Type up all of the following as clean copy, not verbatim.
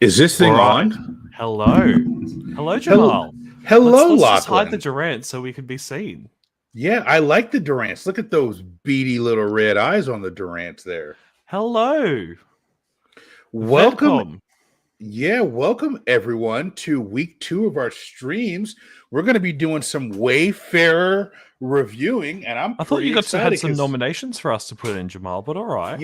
Is this All thing right. on? Hello. Hello, Hello, Jamal. Let's hello, let's just hide the Lachlan. Durant so we can be seen. Yeah, I like the Durants. Look at those beady little red eyes on the Durants there. Hello. Welcome, Welcome. welcome everyone to week 2 of our streams. We're going to be doing some Wayfarer reviewing, and I'm I thought you pretty got to had excited some because nominations for us to put in, Jamal, but all right.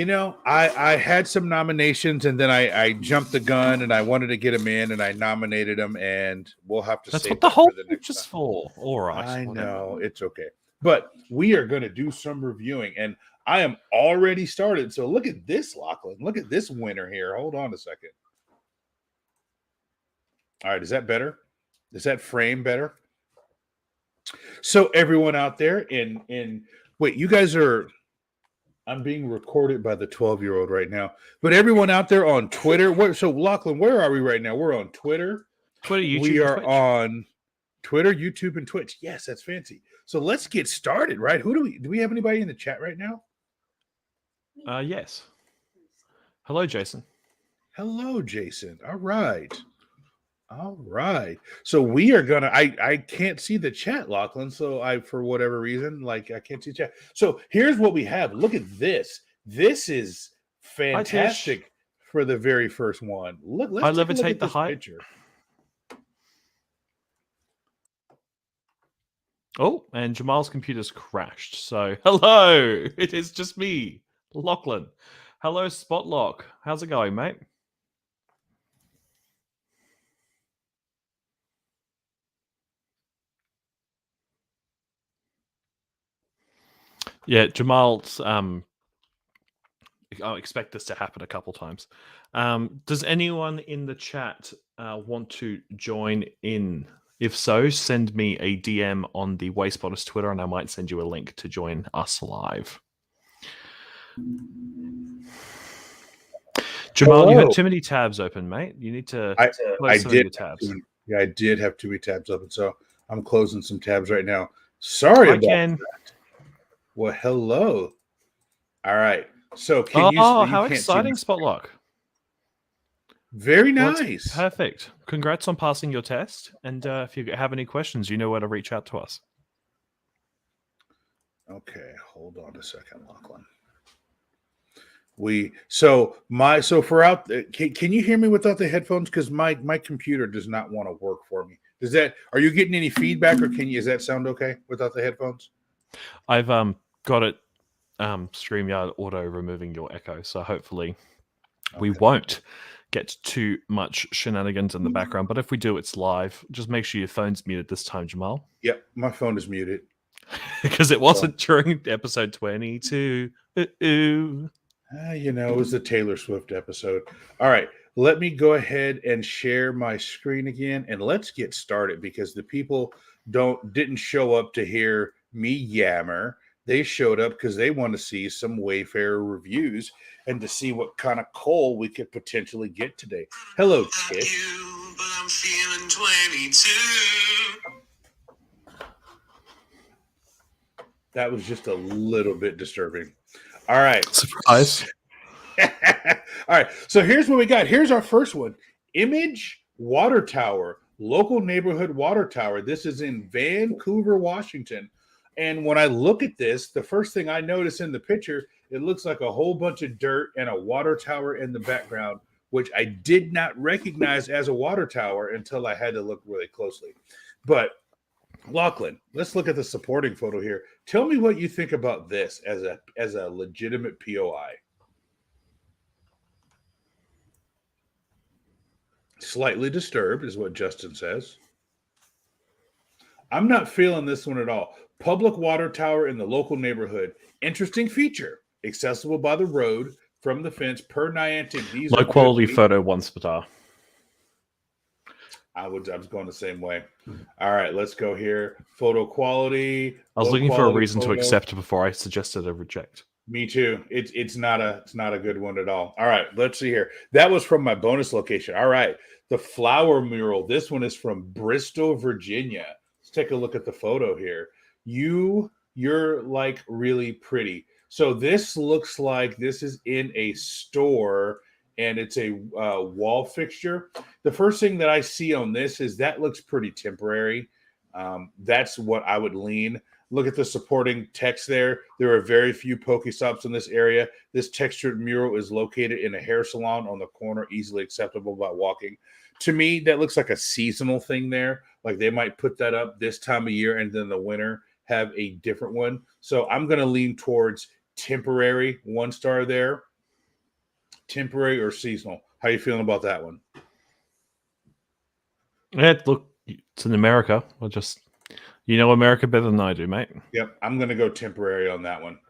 I had some nominations, and then I jumped the gun, and I wanted to get them in, and I nominated them, and we'll have to That's save what the that for whole the page next is time. for. All right, I whatever. know it's okay, but we are going to do some reviewing, and I am already started. So look at this, Lachlan. Look at this winner here. Hold on a second. All right, is that better? Is that frame better? So everyone out there in wait, you guys are. I'm being recorded by the 12-year-old right now, but everyone out there on Twitter. So Lachlan, where are we right now? We're on Twitter. Twitter, We YouTube, and are Twitch. on Twitter, YouTube, and Twitch. Yes, that's fancy. So let's get started, right? Who do we have anybody in the chat right now? Yes. Hello, Jason. Hello, Jason. All right. All right. So we are gonna I can't see the chat, Lachlan. So I for whatever reason, like I can't see chat. So here's what we have. Look at this. This is Hi, Tish. fantastic for the very first one. Look, I let's take a look levitate at the this height. picture. Oh, and Jamal's computer's crashed. So, hello. It is just me, Lachlan. Hello, Spotlock. How's it going, mate? Yeah, Jamal's. I'll expect this to happen a couple times. Does anyone in the chat want to join in? If so, send me a DM on the Wayspotters Twitter, and I might send you a link to join us live. Jamal, you had too many tabs open, mate. You need to I close some of did your tabs. I did have too many tabs open, so I'm closing some tabs right now. Sorry Hi, about Ken. that. Well, hello. All right. So can Oh, you how can't see me? exciting, Spotlock. Very Well, that's nice. perfect. Congrats on passing your test. And if you have any questions, you know where to reach out to us. Okay, hold on a second, Lachlan. So for out can you hear me without the headphones? Because my computer does not want to work for me. Does that are you getting any feedback or does that sound okay without the headphones? I've got it StreamYard auto removing your echo, so hopefully we won't get too much shenanigans in the background. But if we do, it's live. Just make sure your phone's muted this time, Jamal. Yep, my phone is muted. Because it wasn't during episode 22. It was the Taylor Swift episode. All right, let me go ahead and share my screen again, and let's get started because the people didn't show up to hear me yammer. They showed up because they want to see some Wayfarer reviews and to see what kind of coal we could potentially get today. Hello, Tish. But I'm feeling 22. That was just a little bit disturbing. All right. Surprise. All right. So here's what we got. Here's our first one. Image Water Tower, local neighborhood water tower. This is in Vancouver, Washington. And when I look at this, the first thing I notice in the picture, it looks like a whole bunch of dirt and a water tower in the background, which I did not recognize as a water tower until I had to look really closely. But Lachlan, let's look at the supporting photo here. Tell me what you think about this as a legitimate POI. Slightly disturbed is what Justin says. I'm not feeling this one at all. Public water tower in the local neighborhood. Interesting feature. Accessible by the road from the fence per Niantic. These Low are quality good. photo, one star. I was going the same way. All right, let's go here. Photo quality. I was looking for a reason photo. to accept before I suggested a reject. Me too. It's not a good one at all. All right, let's see here. That was from my bonus location. All right, the flower mural. This one is from Bristol, Virginia. Let's take a look at the photo here. You're like really pretty. So this looks like this is in a store and it's a wall fixture. The first thing that I see on this is that looks pretty temporary. That's what I would lean. Look at the supporting text there. There are very few Pokestops in this area. This textured mural is located in a hair salon on the corner, easily accessible by walking. To me, that looks like a seasonal thing there. Like they might put that up this time of year and then the winter have a different one. So I'm going to lean towards temporary, 1 star there. Temporary or seasonal. How are you feeling about that one? Yeah, look, it's in America. You know America better than I do, mate. Yep, I'm going to go temporary on that one.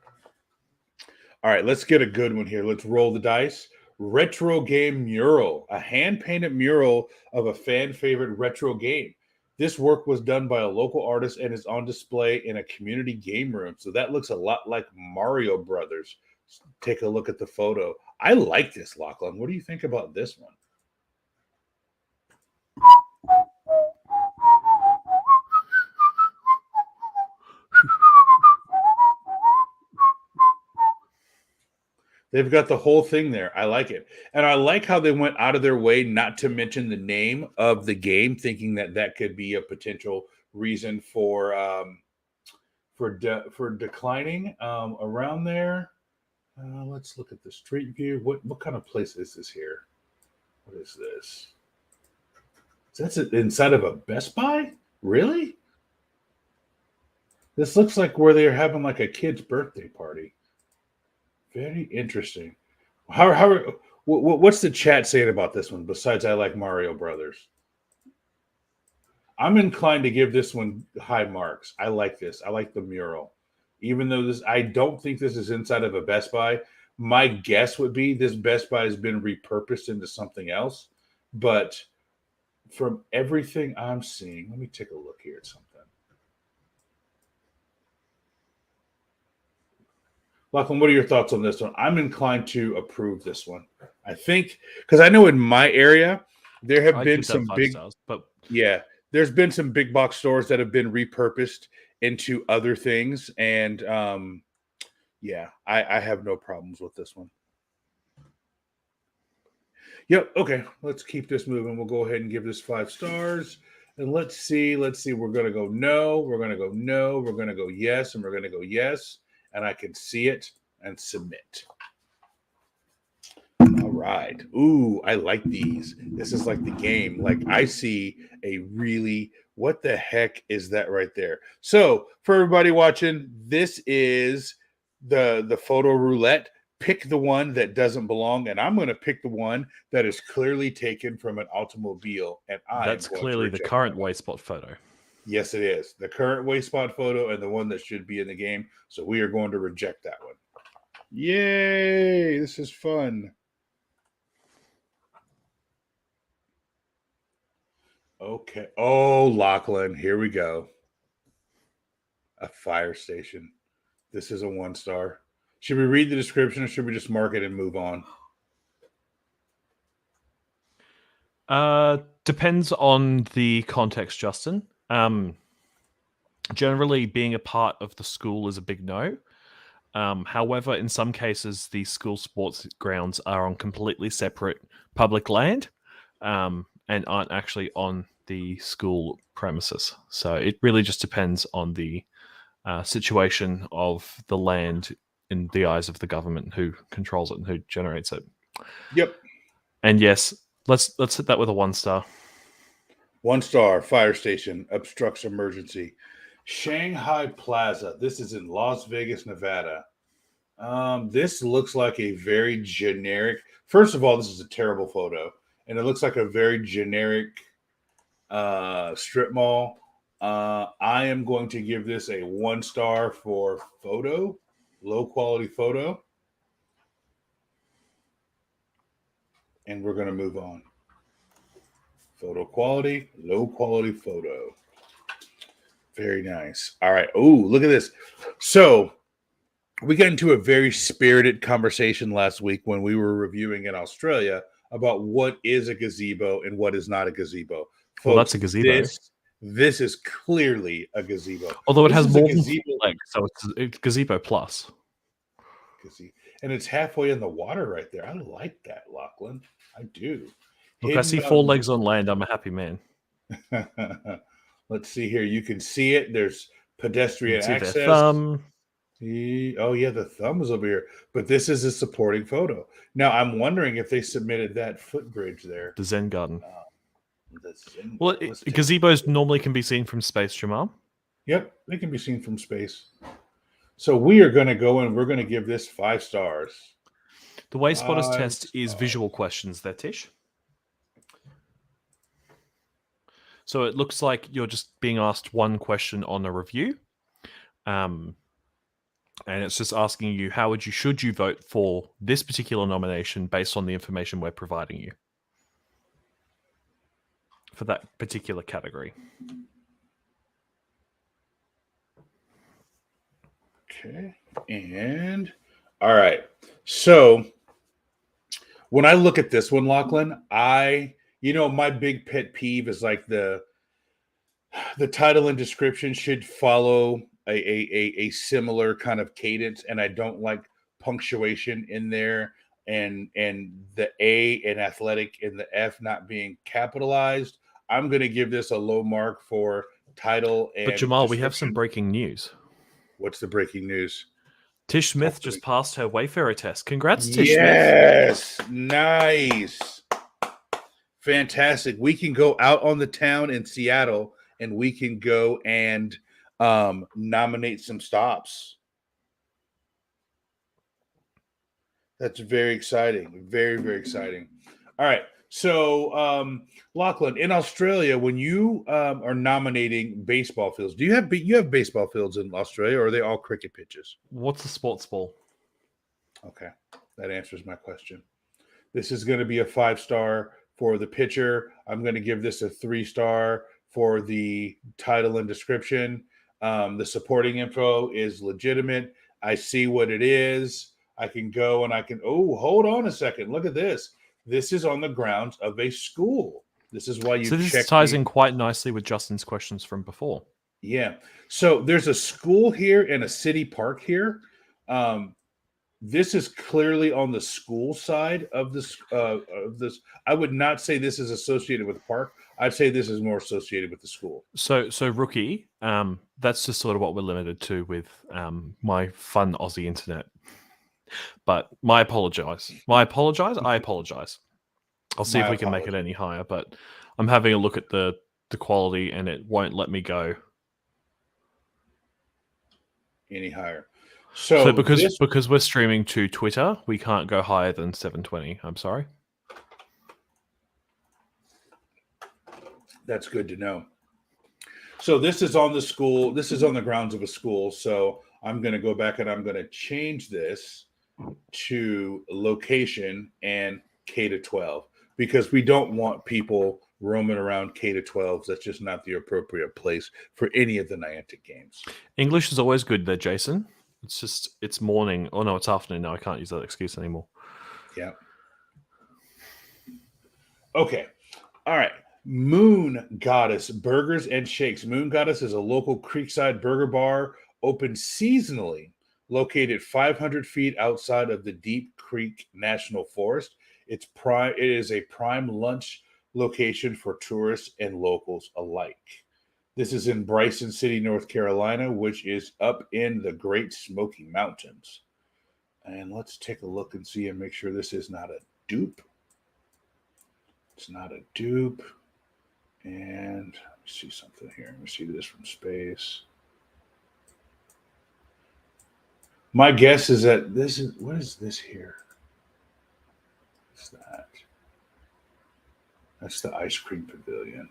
All right, let's get a good one here. Let's roll the dice. Retro game mural, a hand-painted mural of a fan-favorite retro game. This work was done by a local artist and is on display in a community game room. So that looks a lot like Mario Brothers. Take a look at the photo. I like this, Lachlan. What do you think about this one? They've got the whole thing there. I like it. And I like how they went out of their way not to mention the name of the game, thinking that that could be a potential reason for declining around there. Let's look at the street view. What kind of place is this here? What is this? That's inside of a Best Buy? Really? This looks like where they're having like a kid's birthday party. Very interesting. What's the chat saying about this one besides I like Mario Brothers? I'm inclined to give this one high marks. I like this. I like the mural. Even though I don't think this is inside of a Best Buy. My guess would be this Best Buy has been repurposed into something else. But from everything I'm seeing, let me take a look here at something. Lachlan, what are your thoughts on this one? I'm inclined to approve this one. I think because I know in my area there have been some big stars, but yeah, there's been some big box stores that have been repurposed into other things, and yeah, I have no problems with this one. Yep. Okay, let's keep this moving. We'll go ahead and give this 5 stars. And let's see. We're going to go no. We're going to go no. We're going to go yes. And we're going to go yes. And I can see it and submit. All right. Ooh, I like these. This is like the game. Like I see a really, what the heck is that right there? So for everybody watching, this is the photo roulette. Pick the one that doesn't belong, and I'm going to pick the one that is clearly taken from an automobile. And that's clearly the current Wayspot photo. Yes, it is. The current Wayspot photo and the one that should be in the game. So we are going to reject that one. Yay! This is fun. Okay. Oh, Lachlan, here we go. A fire station. This is a 1 star. Should we read the description or should we just mark it and move on? Depends on the context, Justin. Generally, being a part of the school is a big no. However, in some cases, the school sports grounds are on completely separate public land and aren't actually on the school premises. So it really just depends on the situation of the land in the eyes of the government, who controls it and who generates it. Yep. And yes, let's hit that with a 1 star. 1 star, fire station, obstructs emergency. Shanghai Plaza. This is in Las Vegas, Nevada. This looks like a very generic. First of all, this is a terrible photo, and it looks like a very generic strip mall. I am going to give this a 1 star for photo, low quality photo, and we're going to move on. Photo quality, low quality photo. Very nice. All right. Oh, look at this. So we got into a very spirited conversation last week when we were reviewing in Australia about what is a gazebo and what is not a gazebo. Folks, well, that's a gazebo. This is clearly a gazebo. Although it has more than 4 legs, so it's gazebo plus. And it's halfway in the water right there. I like that, Lachlan. I do. Look, I see 4 legs on land. I'm a happy man. Let's see here. You can see it. There's You pedestrian can see access. their thumb. Oh yeah, the thumb is over here. But this is a supporting photo. Now I'm wondering if they submitted that footbridge there. The Zen garden. Well, Gazebos normally can be seen from space, Jamal. Yep, they can be seen from space. So we are going to go and we're going to give this 5 stars. The Wayspotters 5 test is stars. visual questions there, Tish. So it looks like you're just being asked one question on a review. And it's just asking you, should you vote for this particular nomination based on the information we're providing you for that particular category. Okay. And all right. So when I look at this one, Lachlan, my big pet peeve is like the title and description should follow a similar kind of cadence, and I don't like punctuation in there, and the A in athletic and the F not being capitalized. I'm going to give this a low mark for title and. But Jamal, we have some breaking news. What's the breaking news? Tish Smith just passed her Wayfarer test. Congrats, Tish Smith. Yes, nice. Fantastic. We can go out on the town in Seattle and we can go and nominate some stops. That's very exciting. Very, very exciting. All right. So, Lachlan, in Australia, when you are nominating baseball fields, do you have baseball fields in Australia, or are they all cricket pitches? What's the sports ball? Okay, that answers my question. This is going to be a 5-star for the pitcher. I'm going to give this a 3-star for the title and description. The supporting info is legitimate. I see what it is. I can go and I can. Oh, hold on a second. Look at this. This is on the grounds of a school. This is why you. So this ties in quite nicely with Justin's questions from before. Yeah. So there's a school here and a city park here. This is clearly on the school side of this. I would not say this is associated with the park. I'd say this is more associated with the school. So rookie. That's just sort of what we're limited to with my fun Aussie internet. But I apologize. I apologize. I'll see if we can make it any higher, but I'm having a look at the quality and it won't let me go any higher. So because we're streaming to Twitter, we can't go higher than 720. I'm sorry. That's good to know. So this is on the school. This is on the grounds of a school. So I'm going to go back and I'm going to change this to location and K-12 because we don't want people roaming around K-12s. That's just not the appropriate place for any of the Niantic games. English is always good there, Jason. It's morning. Oh no, it's afternoon now. I can't use that excuse anymore. Yeah. Okay. All right. Moon Goddess Burgers and Shakes. Moon Goddess is a local creekside burger bar open seasonally, located 500 feet outside of the Deep Creek National Forest. It is a prime lunch location for tourists and locals alike. This is in Bryson City, North Carolina, which is up in the Great Smoky Mountains. And let's take a look and see and make sure this is not a dupe. It's not a dupe. And let me see something here. Let me see this from space. My guess is that what is this here? What's that? That's the ice cream pavilion.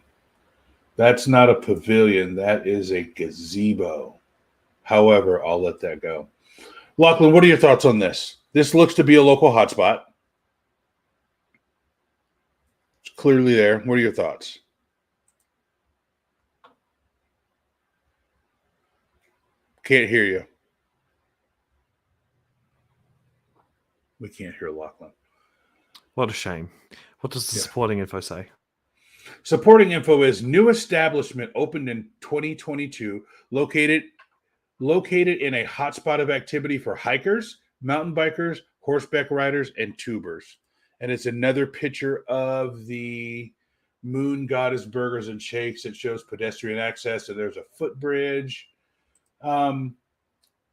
That's not a pavilion. That is a gazebo. However, I'll let that go. Lachlan, what are your thoughts on this? This looks to be a local hotspot. It's clearly there. What are your thoughts? Can't hear you. We can't hear Lachlan. What a shame. What does the supporting info say? Supporting info is new establishment opened in 2022, located in a hotspot of activity for hikers, mountain bikers, horseback riders, and tubers. And it's another picture of the Moon Goddess Burgers and Shakes. It shows pedestrian access, and there's a footbridge. Um,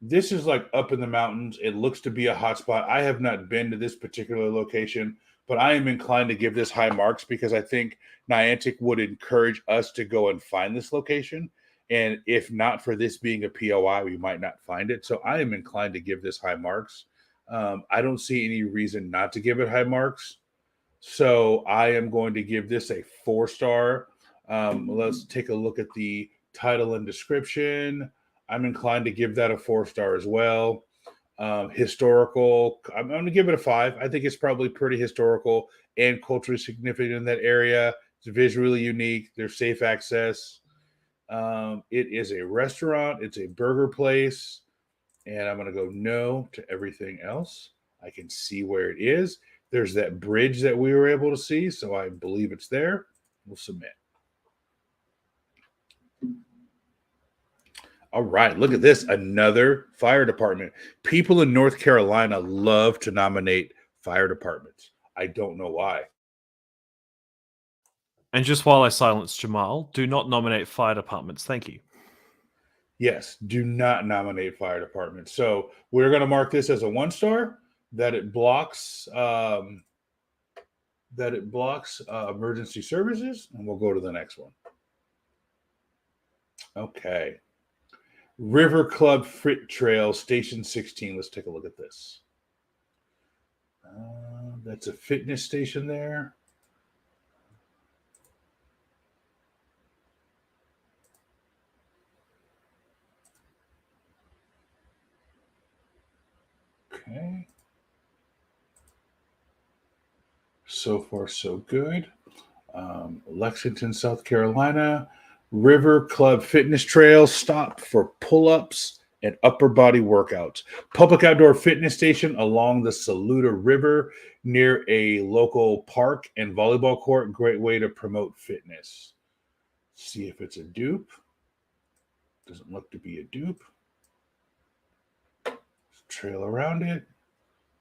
this is like up in the mountains. It looks to be a hotspot. I have not been to this particular location, but I am inclined to give this high marks because I think Niantic would encourage us to go and find this location. And if not for this being a POI, we might not find it. So I am inclined to give this high marks. I don't see any reason not to give it high marks. So I am going to give this a 4-star. Let's take a look at the title and description. I'm inclined to give that a 4-star as well. Historical, I'm going to give it a 5. I think it's probably pretty historical and culturally significant in that area. It's visually unique. There's safe access. It is a restaurant. It's a burger place. And I'm going to go no to everything else. I can see where it is. There's that bridge that we were able to see, so I believe it's there. We'll submit. All right, look at this. Another fire department. People in North Carolina love to nominate fire departments. I don't know why. And just while I silence Jamal, do not nominate fire departments. Thank you. Yes, do not nominate fire departments. So we're going to mark this as a 1-star, that it blocks emergency services, and we'll go to the next one. Okay. River Club Frit Trail, Station 16. Let's take a look at this. That's a fitness station there. Okay. So far, so good. Lexington, South Carolina. River Club Fitness Trail, stop for pull-ups and upper body workouts. Public outdoor fitness station along the Saluda River near a local park and volleyball court. Great way to promote fitness. See if it's a dupe. Doesn't look to be a dupe. Trail around it.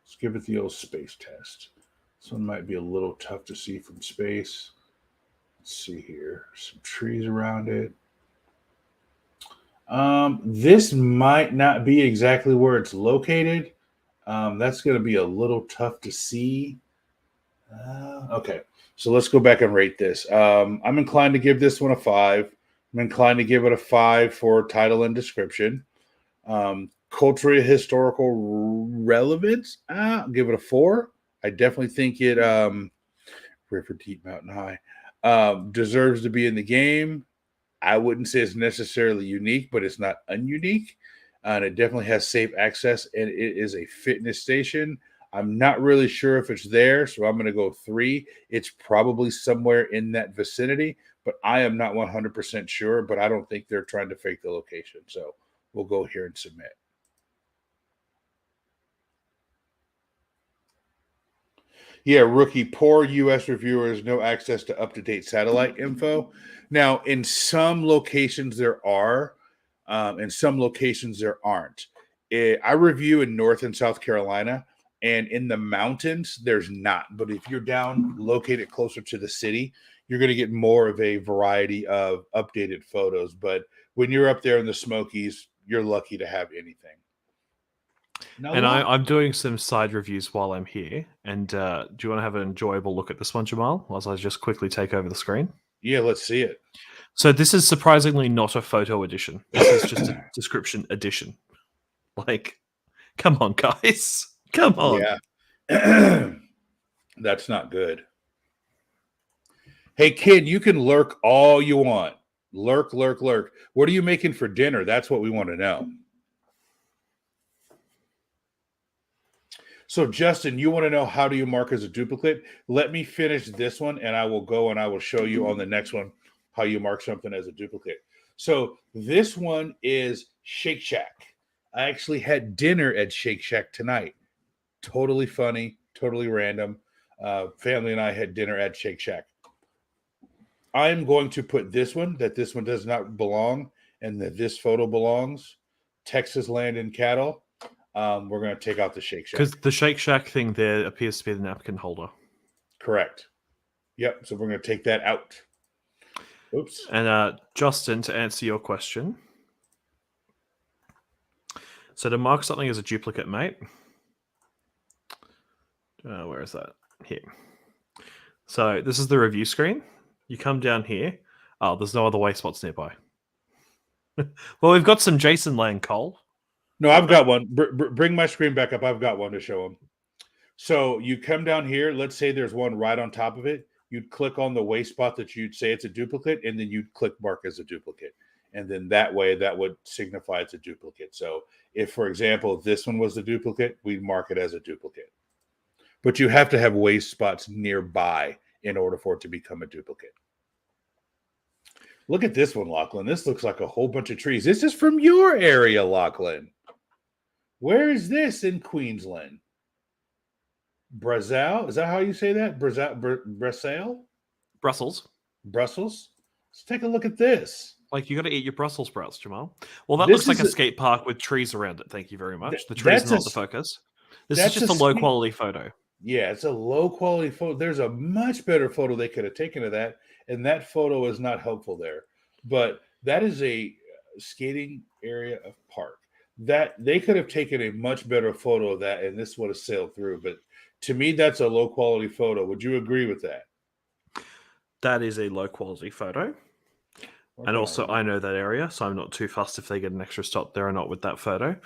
Let's give it the old space test. This one might be a little tough to see from space. Let's see here. Some trees around it. This might not be exactly where it's located. That's going to be a little tough to see. Okay, so let's go back and rate this. I'm inclined to give this one a 5. I'm inclined to give it a 5 for title and description. Culturally historical relevance, I'll give it a 4. I definitely think it River Deep Mountain High deserves to be in the game. I wouldn't say it's necessarily unique, but it's not ununique. And it definitely has safe access, and it is a fitness station. I'm not really sure if it's there, so I'm going to go 3. It's probably somewhere in that vicinity, but I am not 100% sure, but I don't think they're trying to fake the location. So we'll go here and submit. Yeah, rookie, poor U.S. reviewers, no access to up-to-date satellite info. Now, in some locations there are, in some locations there aren't. I review in North and South Carolina, and in the mountains there's not. But if you're down, located closer to the city, you're going to get more of a variety of updated photos. But when you're up there in the Smokies, you're lucky to have anything. And I'm doing some side reviews while I'm here. And do you want to have an enjoyable look at this one, Jamal, whilst I just quickly take over the screen? Yeah, let's see it. So this is surprisingly not a photo edition. This is just a description edition. Like, come on, guys. Come on. Yeah. That's not good. Hey, kid, you can lurk all you want. Lurk, lurk, lurk. What are you making for dinner? That's what we want to know. So, Justin, you want to know how do you mark as a duplicate? Let me finish this one, and I will go and I will show you on the next one how you mark something as a duplicate. So, this one is Shake Shack. I actually had dinner at Shake Shack tonight. Totally funny, totally random. Family and I had dinner at Shake Shack. I'm going to put this one, that this one does not belong, and that this photo belongs. Texas Land and Cattle. We're going to take out the Shake Shack. Because the Shake Shack thing there appears to be the napkin holder. Correct. Yep. So we're going to take that out. Oops. And Justin, to answer your question, so to mark something as a duplicate, mate. Where is that? Here. So this is the review screen. You come down here. Oh, there's no other way spots nearby. Well, we've got some Jason laying coal. No, I've got one. Bring my screen back up. I've got one to show them. So you come down here. Let's say there's one right on top of it. You'd click on the waste spot that you'd say it's a duplicate, and then you'd click mark as a duplicate. And then that way, that would signify it's a duplicate. So if, for example, this one was the duplicate, we'd mark it as a duplicate. But you have to have waste spots nearby in order for it to become a duplicate. Look at this one, Lachlan. This looks like a whole bunch of trees. This is from your area, Lachlan. Where is this in Queensland? Brazil? Is that how you say that? Brazil? Brussels. Brussels? Let's take a look at this. Like, you got to eat your Brussels sprouts, Jamal. Well, that This looks like is a skate park with trees around it. Thank you very much. The trees that's are not a the s- focus. This is that's just a a low skate- quality photo. Yeah, it's a low quality photo. There's a much better photo they could have taken of that, and that photo is not helpful there. But that is a skating area of park. That they could have taken a much better photo of that, and this would have sailed through. But to me, that's a low quality photo. Would you agree with that? That is a low quality photo. And also, I know that area, so I'm not too fussed if they get an extra stop there or not with that photo.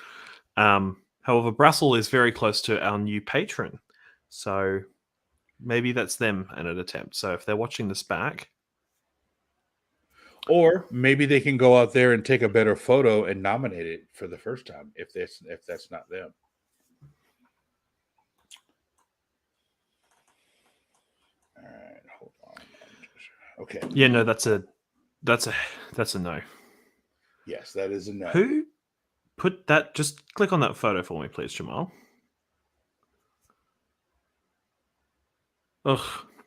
However, Brussels is very close to our new patron. So maybe that's them in an attempt. So if they're watching this back, or maybe they can go out there and take a better photo and nominate it for the first time if that's not them. All right, hold on. Okay. yeah, no, that's a no. Yes, that is a no. Who put that? Just click on that photo for me, please, Jamal. Ugh.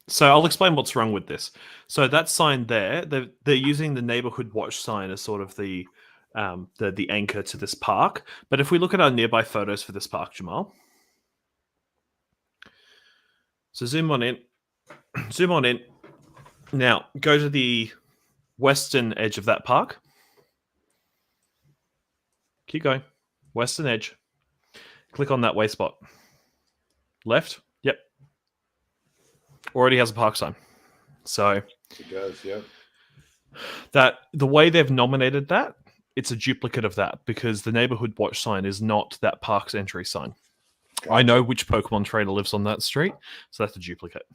So I'll explain what's wrong with this. So that sign there, they're using the neighborhood watch sign as sort of the anchor to this park. But if we look at our nearby photos for this park, Jamal, so zoom on in. Now go to the western edge of that park. Keep going. Western edge. Click on that way spot. Left. Yep. Already has a park sign. So It does, yep. that the way they've nominated that, it's a duplicate of that because the neighborhood watch sign is not that park's entry sign. Gotcha. I know which Pokemon trainer lives on that street, so that's a duplicate.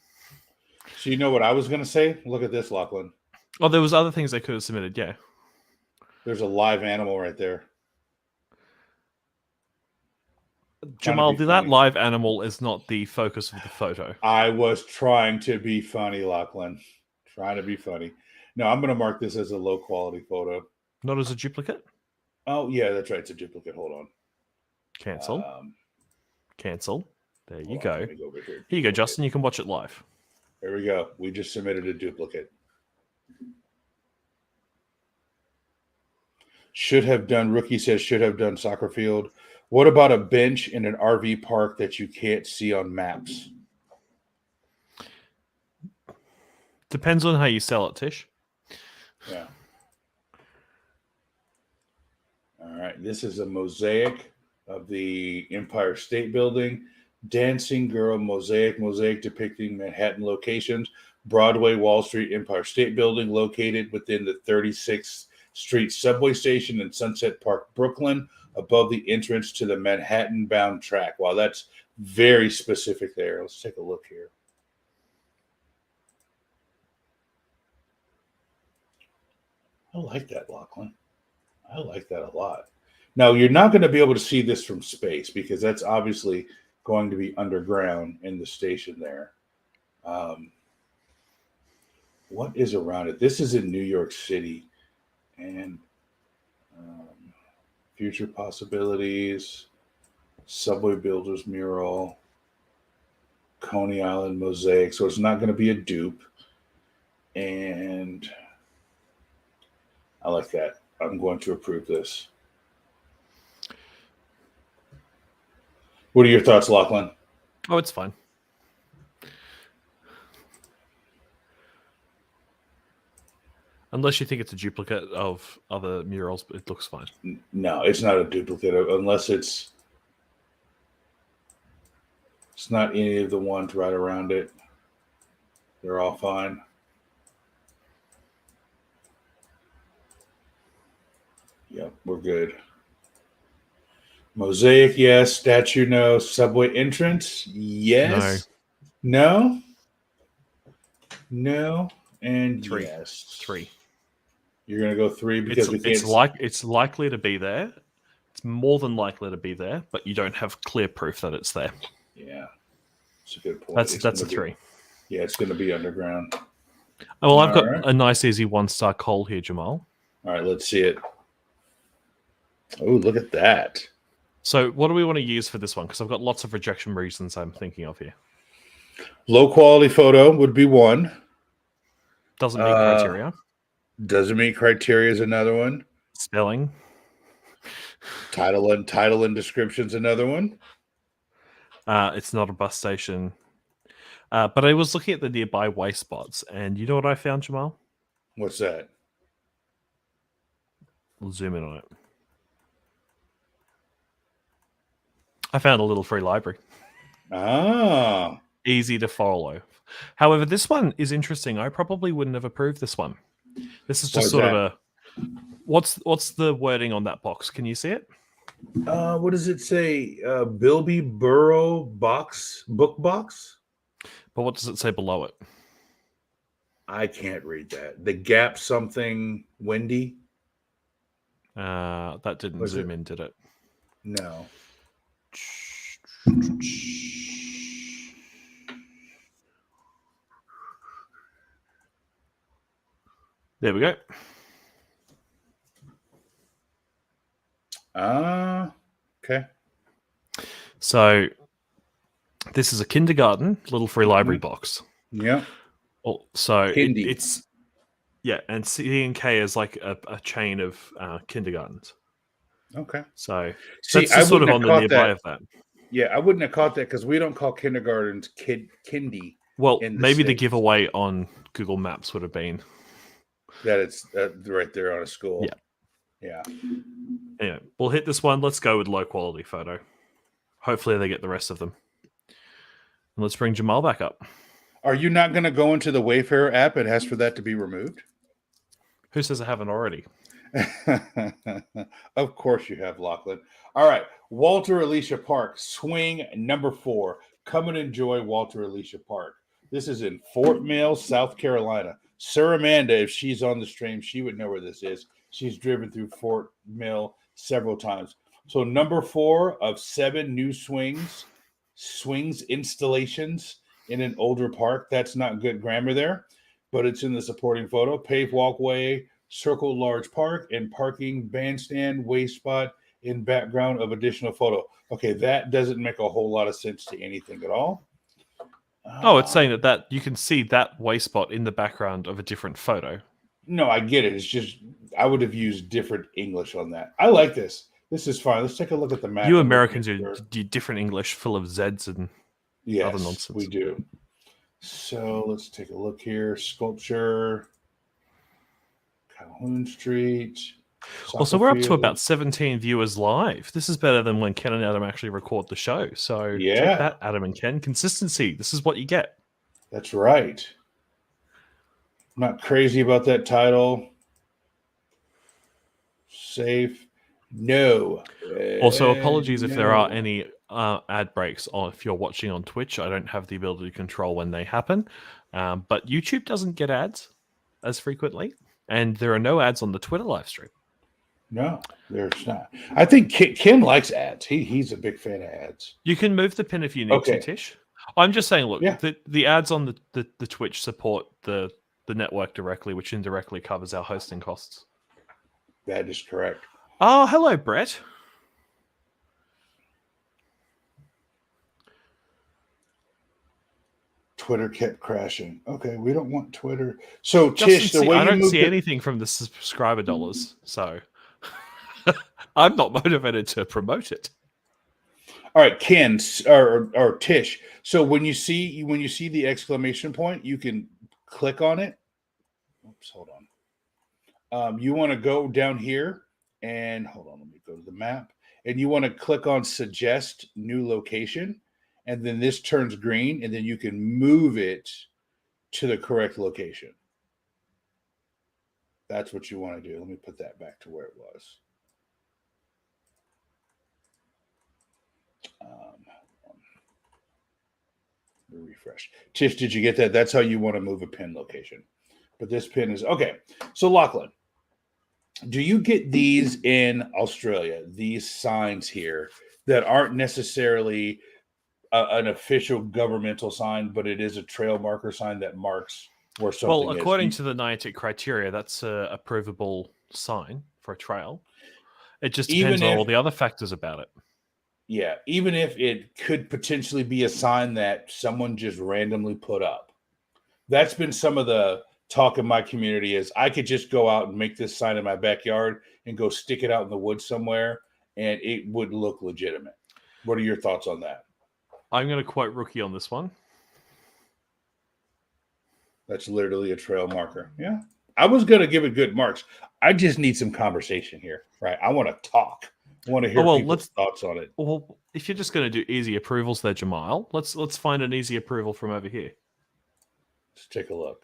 So you know what I was going to say? Look at this, Lachlan. Oh, there was other things they could have submitted, yeah. There's a live animal right there. Jamal, be that funny. live animal is not the focus of the photo. I was trying to be funny, Lachlan. Trying to be funny. No, I'm going to mark this as a low quality photo. Not as a duplicate? Oh, yeah, that's right. It's a duplicate. Hold on. Cancel. Cancel. There you hold on, go. let me go over here. Here you go, Justin. You can watch it live. There we go. We just submitted a duplicate. Should have done, rookie says, should have done soccer field. What about a bench in an RV park that you can't see on maps? Depends on how you sell it, Tish. Yeah. All right. This is a mosaic of the Empire State Building. Dancing Girl mosaic depicting Manhattan locations. Broadway, Wall Street, Empire State Building, located within the 36th Street subway station in Sunset Park, Brooklyn, above the entrance to the Manhattan-bound track. Wow, that's very specific there. Let's take a look here. I like that, Lachlan. I like that a lot. Now, you're not going to be able to see this from space because that's obviously going to be underground in the station there. What is around it? This is in New York City. And future possibilities, Subway Builders mural, Coney Island mosaic. So it's not going to be a dupe. And I like that. I'm going to approve this. What are your thoughts, Lachlan? Oh, it's fine. Unless you think it's a duplicate of other murals, but it looks fine. No, it's not a duplicate unless it's not any of the ones right around it. They're all fine. Yep, we're good. Mosaic, yes. Statue, no. Subway entrance, yes. No. No. And 3. yes. 3. You're gonna go 3 because it's likely to be there. It's more than likely to be there, but you don't have clear proof that it's there. Yeah, that's a good point. That's a 3. Yeah, it's going to be underground. Oh, well, I've got a nice, easy 1-star coal here, Jamal. All right, let's see it. Oh, look at that. So what do we want to use for this one? Because I've got lots of rejection reasons I'm thinking of here. Low quality photo would be 1. Doesn't meet criteria. Doesn't meet criteria is another one. Spelling. Title and description's another one. It's not a bus station. But I was looking at the nearby way spots, and you know what I found, Jamal? What's that? We'll zoom in on it. I found a little free library. Ah. Easy to follow. However, this one is interesting. I probably wouldn't have approved this one. This is just sort of a... What's the wording on that box? Can you see it? What does it say? Bilby Burrow book box? But what does it say below it? I can't read that. The Gap something Wendy? That didn't zoom in, did it? No. There we go. Okay. So this is a kindergarten little free library box. Yeah. Well, so it's and C and K is like a chain of kindergartens. Okay. So see, that's just sort of on the nearby of that. Yeah, I wouldn't have caught that because we don't call kindergartens kindy. Well, maybe the giveaway on Google Maps would have been that it's right there on a school. Yeah. Yeah. Anyway, we'll hit this one. Let's go with low quality photo. Hopefully they get the rest of them. And let's bring Jamal back up. Are you not going to go into the Wayfair app and ask for that to be removed? Who says I haven't already? Of course you have, Lachlan. All right. Walter Alicia Park, swing number 4. Come and enjoy Walter Alicia Park. This is in Fort Mill, South Carolina. Sir Amanda, if she's on the stream, she would know where this is. She's driven through Fort Mill several times. So number 4 of 7 new swings installations in an older park. That's not good grammar there, but it's in the supporting photo. Paved walkway, circled large park, and parking bandstand way spot in background of additional photo. Okay, that doesn't make a whole lot of sense to anything at all. Oh, it's saying that you can see that way spot in the background of a different photo. No, I get it. It's just I would have used different English on that. I like this. This is fine. Let's take a look at the map. You Americans do different English full of Z's and other nonsense. We do. So let's take a look here. Sculpture, Calhoun Street. Also, we're up to about 17 viewers live. This is better than when Ken and Adam actually record the show. So check that, Adam and Ken. Consistency. This is what you get. That's right. I'm not crazy about that title. Safe. No. Also, apologies if there are any ad breaks if you're watching on Twitch. I don't have the ability to control when they happen. But YouTube doesn't get ads as frequently. And there are no ads on the Twitter live stream. No, there's not. I think Kim likes ads. He's a big fan of ads. You can move the pin if you need to, Tish. I'm just saying, look, the ads on the Twitch support the network directly, which indirectly covers our hosting costs. That is correct. Oh, hello, Brett. Twitter kept crashing. Okay, we don't want Twitter. So, Tish, the way I don't see anything from the subscriber dollars, so I'm not motivated to promote it. All right, Ken or Tish. So when you see the exclamation point, you can click on it. Oops, hold on. You want to go down here and hold on. Let me go to the map, and you want to click on suggest new location, and then this turns green, and then you can move it to the correct location. That's what you want to do. Let me put that back to where it was. Refresh. Tish, did you get that? That's how you want to move a pin location. But this pin is okay. So Lachlan, do you get these in Australia? These signs here that aren't necessarily an official governmental sign, but it is a trail marker sign that marks where something Well, is. according to the Niantic criteria, that's a provable sign for a trail. It just depends on all the other factors about it. Yeah, even if it could potentially be a sign that someone just randomly put up. That's been some of the talk in my community is I could just go out and make this sign in my backyard and go stick it out in the woods somewhere and it would look legitimate. What are your thoughts on that? I'm going to quote Rookie on this one. That's literally a trail marker. Yeah. I was going to give it good marks. I just need some conversation here, right? I want to talk. I want to hear people's thoughts on it. Well, if you're just going to do easy approvals there, Jamal, let's find an easy approval from over here. Let's take a look.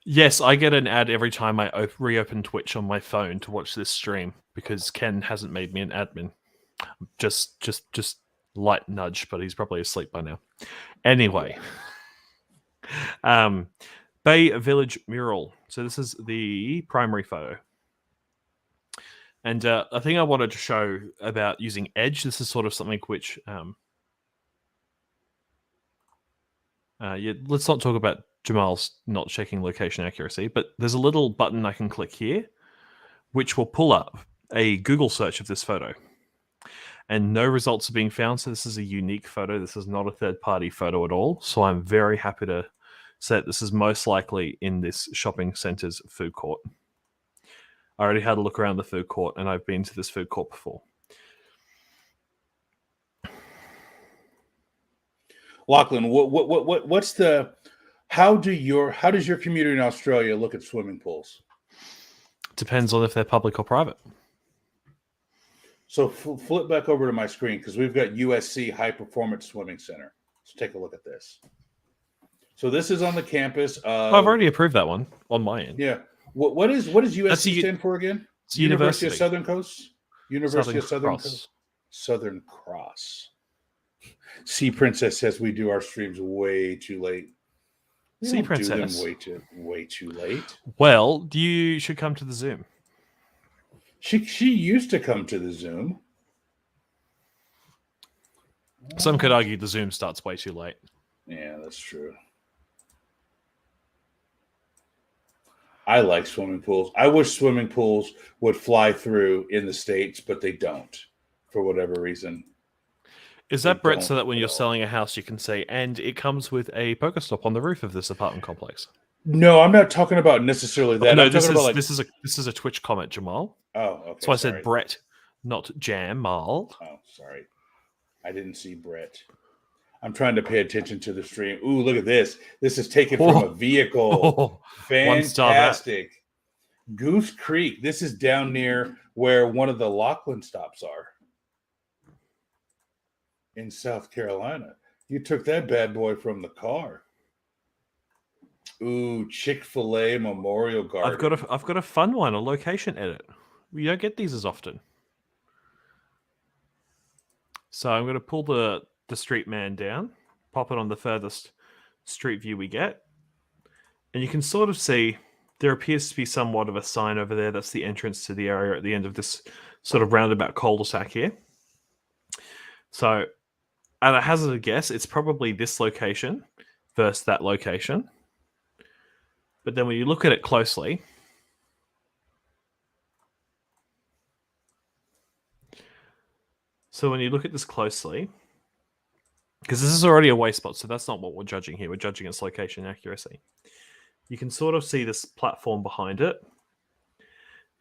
Yes, I get an ad every time I reopen Twitch on my phone to watch this stream because Ken hasn't made me an admin. Just light nudge, but he's probably asleep by now. Anyway, Bay Village mural. So this is the primary photo. And a thing I wanted to show about using Edge, this is sort of something which... let's not talk about Jamal's not checking location accuracy, but there's a little button I can click here, which will pull up a Google search of this photo. And no results are being found, so this is a unique photo. This is not a third-party photo at all. So I'm very happy to say that this is most likely in this shopping center's food court. I already had a look around the food court, and I've been to this food court before. Lachlan, what's the how does your community in Australia look at swimming pools? Depends on if they're public or private. So flip back over to my screen because we've got USC High Performance Swimming Center. Let's take a look at this. So this is on the campus of... I've already approved that one on my end. Yeah. What does USC stand for again? It's University of Southern Coast? University of Southern Cross. Coast? Southern Cross. Sea Princess says we do our streams way too late. Sea Princess. Do them way too late. Well, you should come to the Zoom. She used to come to the Zoom. Some could argue the Zoom starts way too late. Yeah, that's true. I like swimming pools. I wish swimming pools would fly through in the States, but they don't for whatever reason. Is that, Brett, so that when you're selling a house, you can say, and it comes with a Pokestop on the roof of this apartment complex? No, I'm not talking about necessarily that. Oh, no, I'm talking about this is a Twitch comment, Jamal. Oh, okay. That's why I said Brett, not Jamal. Oh, sorry. I didn't see Brett. I'm trying to pay attention to the stream. Ooh, look at this. This is taken from a vehicle. Fantastic. Goose Creek. This is down near where one of the Lachlan stops are. In South Carolina. You took that bad boy from the car. Ooh, Chick-fil-A Memorial Garden. I've got a fun one, a location edit. We don't get these as often. So I'm going to pull the street man down, pop it on the furthest street view we get. And you can sort of see there appears to be somewhat of a sign over there. That's the entrance to the area at the end of this sort of roundabout cul-de-sac here. So, at a hazard of guess, it's probably this location versus that location. But then when you look at it closely, so when you look at this closely, because this is already a way spot, so that's not what we're judging here. We're judging its location accuracy. You can sort of see this platform behind it.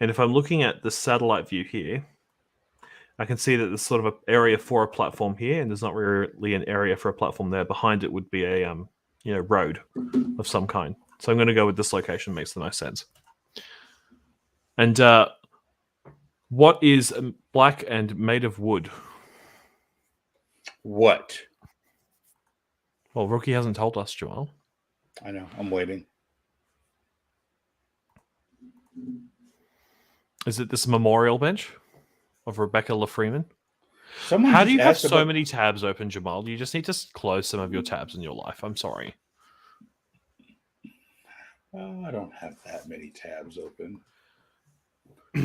And if I'm looking at the satellite view here, I can see that there's sort of an area for a platform here, and there's not really an area for a platform there. Behind it would be a road of some kind. So I'm going to go with this location. Makes the most sense. And what is black and made of wood? What? Well, Rookie hasn't told us, Jamal. I know. I'm waiting. Is it this memorial bench of Rebecca LaFreeman? Someone How just do you have asked so about- many tabs open, Jamal? You just need to close some of your tabs in your life. I'm sorry. Oh, I don't have that many tabs open.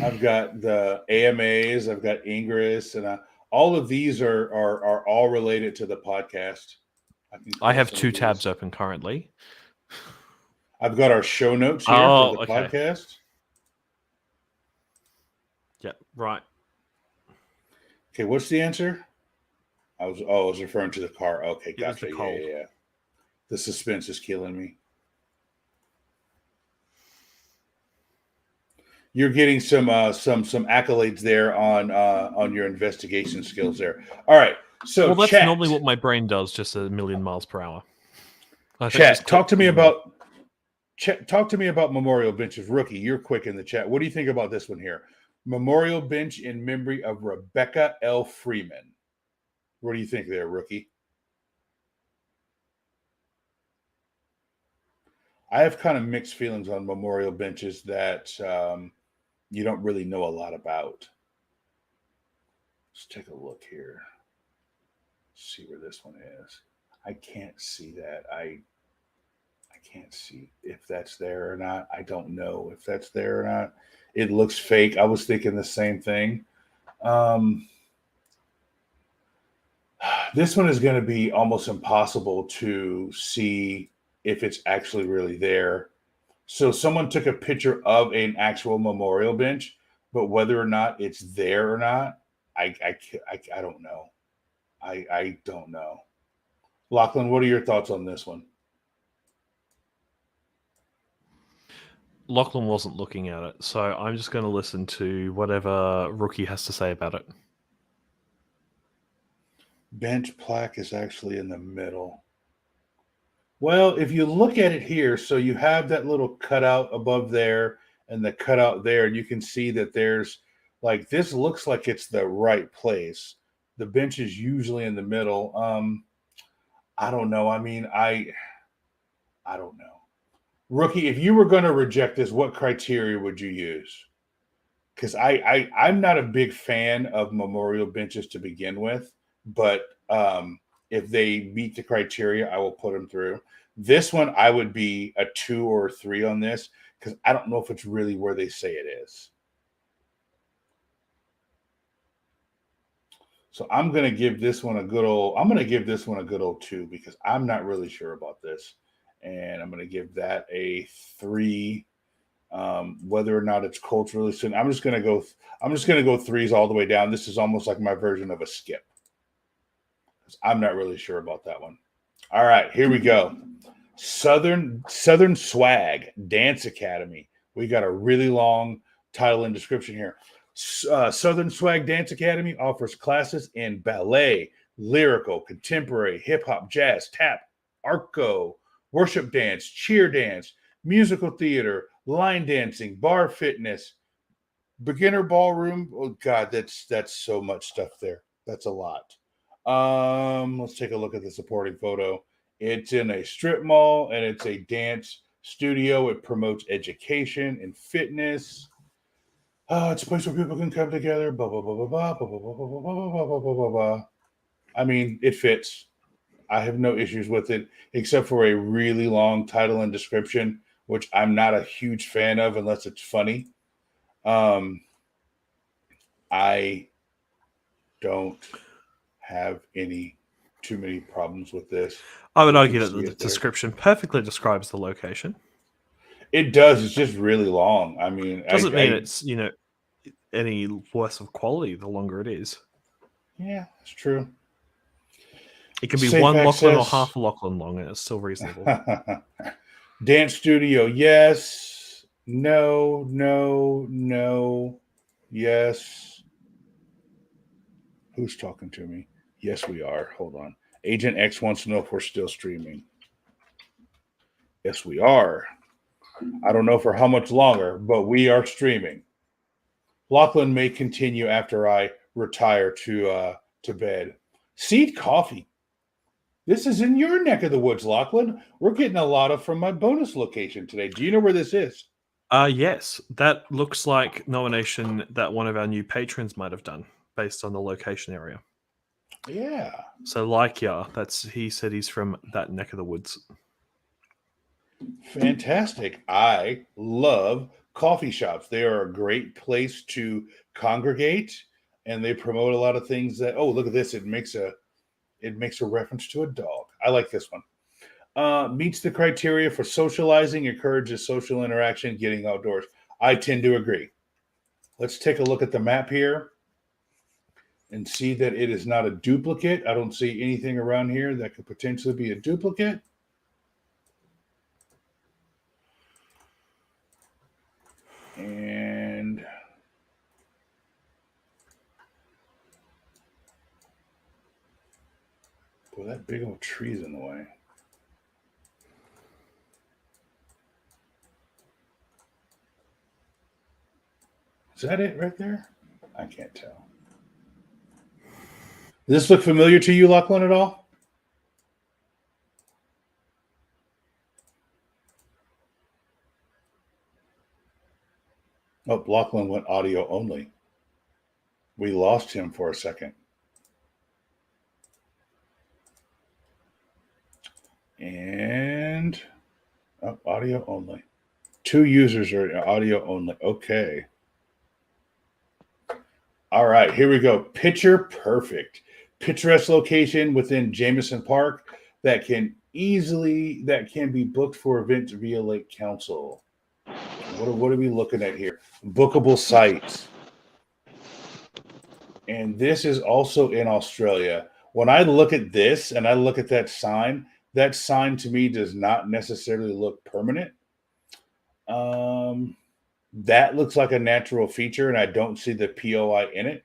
I've got the AMAs, I've got Ingress, and all of these are all related to the podcast. I have 2 tabs open currently. I've got our show notes here Oh, for the okay. podcast. Yeah, right. Okay, what's the answer? I was referring to the car. Okay, It was gotcha. the cold. Yeah. The suspense is killing me. You're getting some accolades there on your investigation skills there. All right. So Well, that's chat. normally what my brain does, just a million miles per hour. I think Chat, just talk to me click- about talk to me about Memorial Benches. Rookie, you're quick in the chat. What do you think about this one here? Memorial Bench in memory of Rebecca L. Freeman. What do you think there, Rookie? I have kind of mixed feelings on memorial benches that you don't really know a lot about. Let's take a look here. See where this one is. I can't see that. I can't see if that's there or not. I don't know if that's there or not. It looks fake. I was thinking the same thing. This one is going to be almost impossible to see if it's actually really there. So someone took a picture of an actual memorial bench, but whether or not it's there or not, I don't know. I don't know. Lachlan, what are your thoughts on this one? Lachlan wasn't looking at it, so I'm just going to listen to whatever Rookie has to say about it. Bench plaque is actually in the middle. Well, if you look at it here, so you have that little cutout above there and the cutout there, and you can see that there's like this looks like it's the right place. The bench is usually in the middle. I don't know. I mean, I don't know. Rookie, if you were going to reject this, what criteria would you use? Because I'm not a big fan of memorial benches to begin with, but if they meet the criteria, I will put them through. This one, I would be a 2 or a 3 on this because I don't know if it's really where they say it is. So I'm going to give this one a good old. I'm going to give this one a good old 2 because I'm not really sure about this, and I'm going to give that a 3. Whether or not it's culturally soon, I'm just going to go 3s all the way down. This is almost like my version of a skip. I'm not really sure about that one. All right, here we go. Southern Swag Dance Academy. We got a really long title and description here. Southern Swag Dance Academy offers classes in ballet, lyrical, contemporary, hip hop, jazz, tap, arco, worship dance, cheer dance, musical theater, line dancing, bar fitness, beginner ballroom. Oh God, that's so much stuff there. That's a lot. Let's take a look at the supporting photo. It's in a strip mall and it's a dance studio. It promotes education and fitness. It's a place where people can come together. Blah blah blah blah blah blah blah blah blah blah blah blah blah blah. I mean, it fits. I have no issues with it, except for a really long title and description, which I'm not a huge fan of unless it's funny. I don't have too many problems with this. I would You argue can that see the it there. description perfectly describes the location. It does. It's just really long. I mean, Doesn't mean it's any worse of quality the longer it is. Yeah, it's true. It can be Safe one Lachlan or access. half a Lachlan long, and it's still reasonable. Dance studio, yes. No. Yes. Who's talking to me? Yes, we are. Hold on. Agent X wants to know if we're still streaming. Yes, we are. I don't know for how much longer, but we are streaming. Lachlan may continue after I retire to bed. Seed Coffee. This is in your neck of the woods, Lachlan. We're getting a lot of from my bonus location today. Do you know where this is? Yes, that looks like nomination that one of our new patrons might have done based on the location area. Yeah. So, like, yeah, he said he's from that neck of the woods. Fantastic. I love coffee shops. They are a great place to congregate, and they promote a lot of things that, oh, look at this. It makes a reference to a dog. I like this one. Meets the criteria for socializing, encourages social interaction, getting outdoors. I tend to agree. Let's take a look at the map here and see that it is not a duplicate. I don't see anything around here that could potentially be a duplicate. And boy, that big old tree's in the way. Is that it right there? I can't tell. Does this look familiar to you, Lachlan, at all? Oh, Lachlan went audio only. We lost him for a second. And audio only. 2 users are audio only. Okay. All right, here we go. Picture perfect. Picturesque location within Jameson Park that can be booked for events via Lake Council. What are we looking at here? Bookable sites. And this is also in Australia. When I look at this and I look at that sign to me does not necessarily look permanent. That looks like a natural feature, and I don't see the POI in it.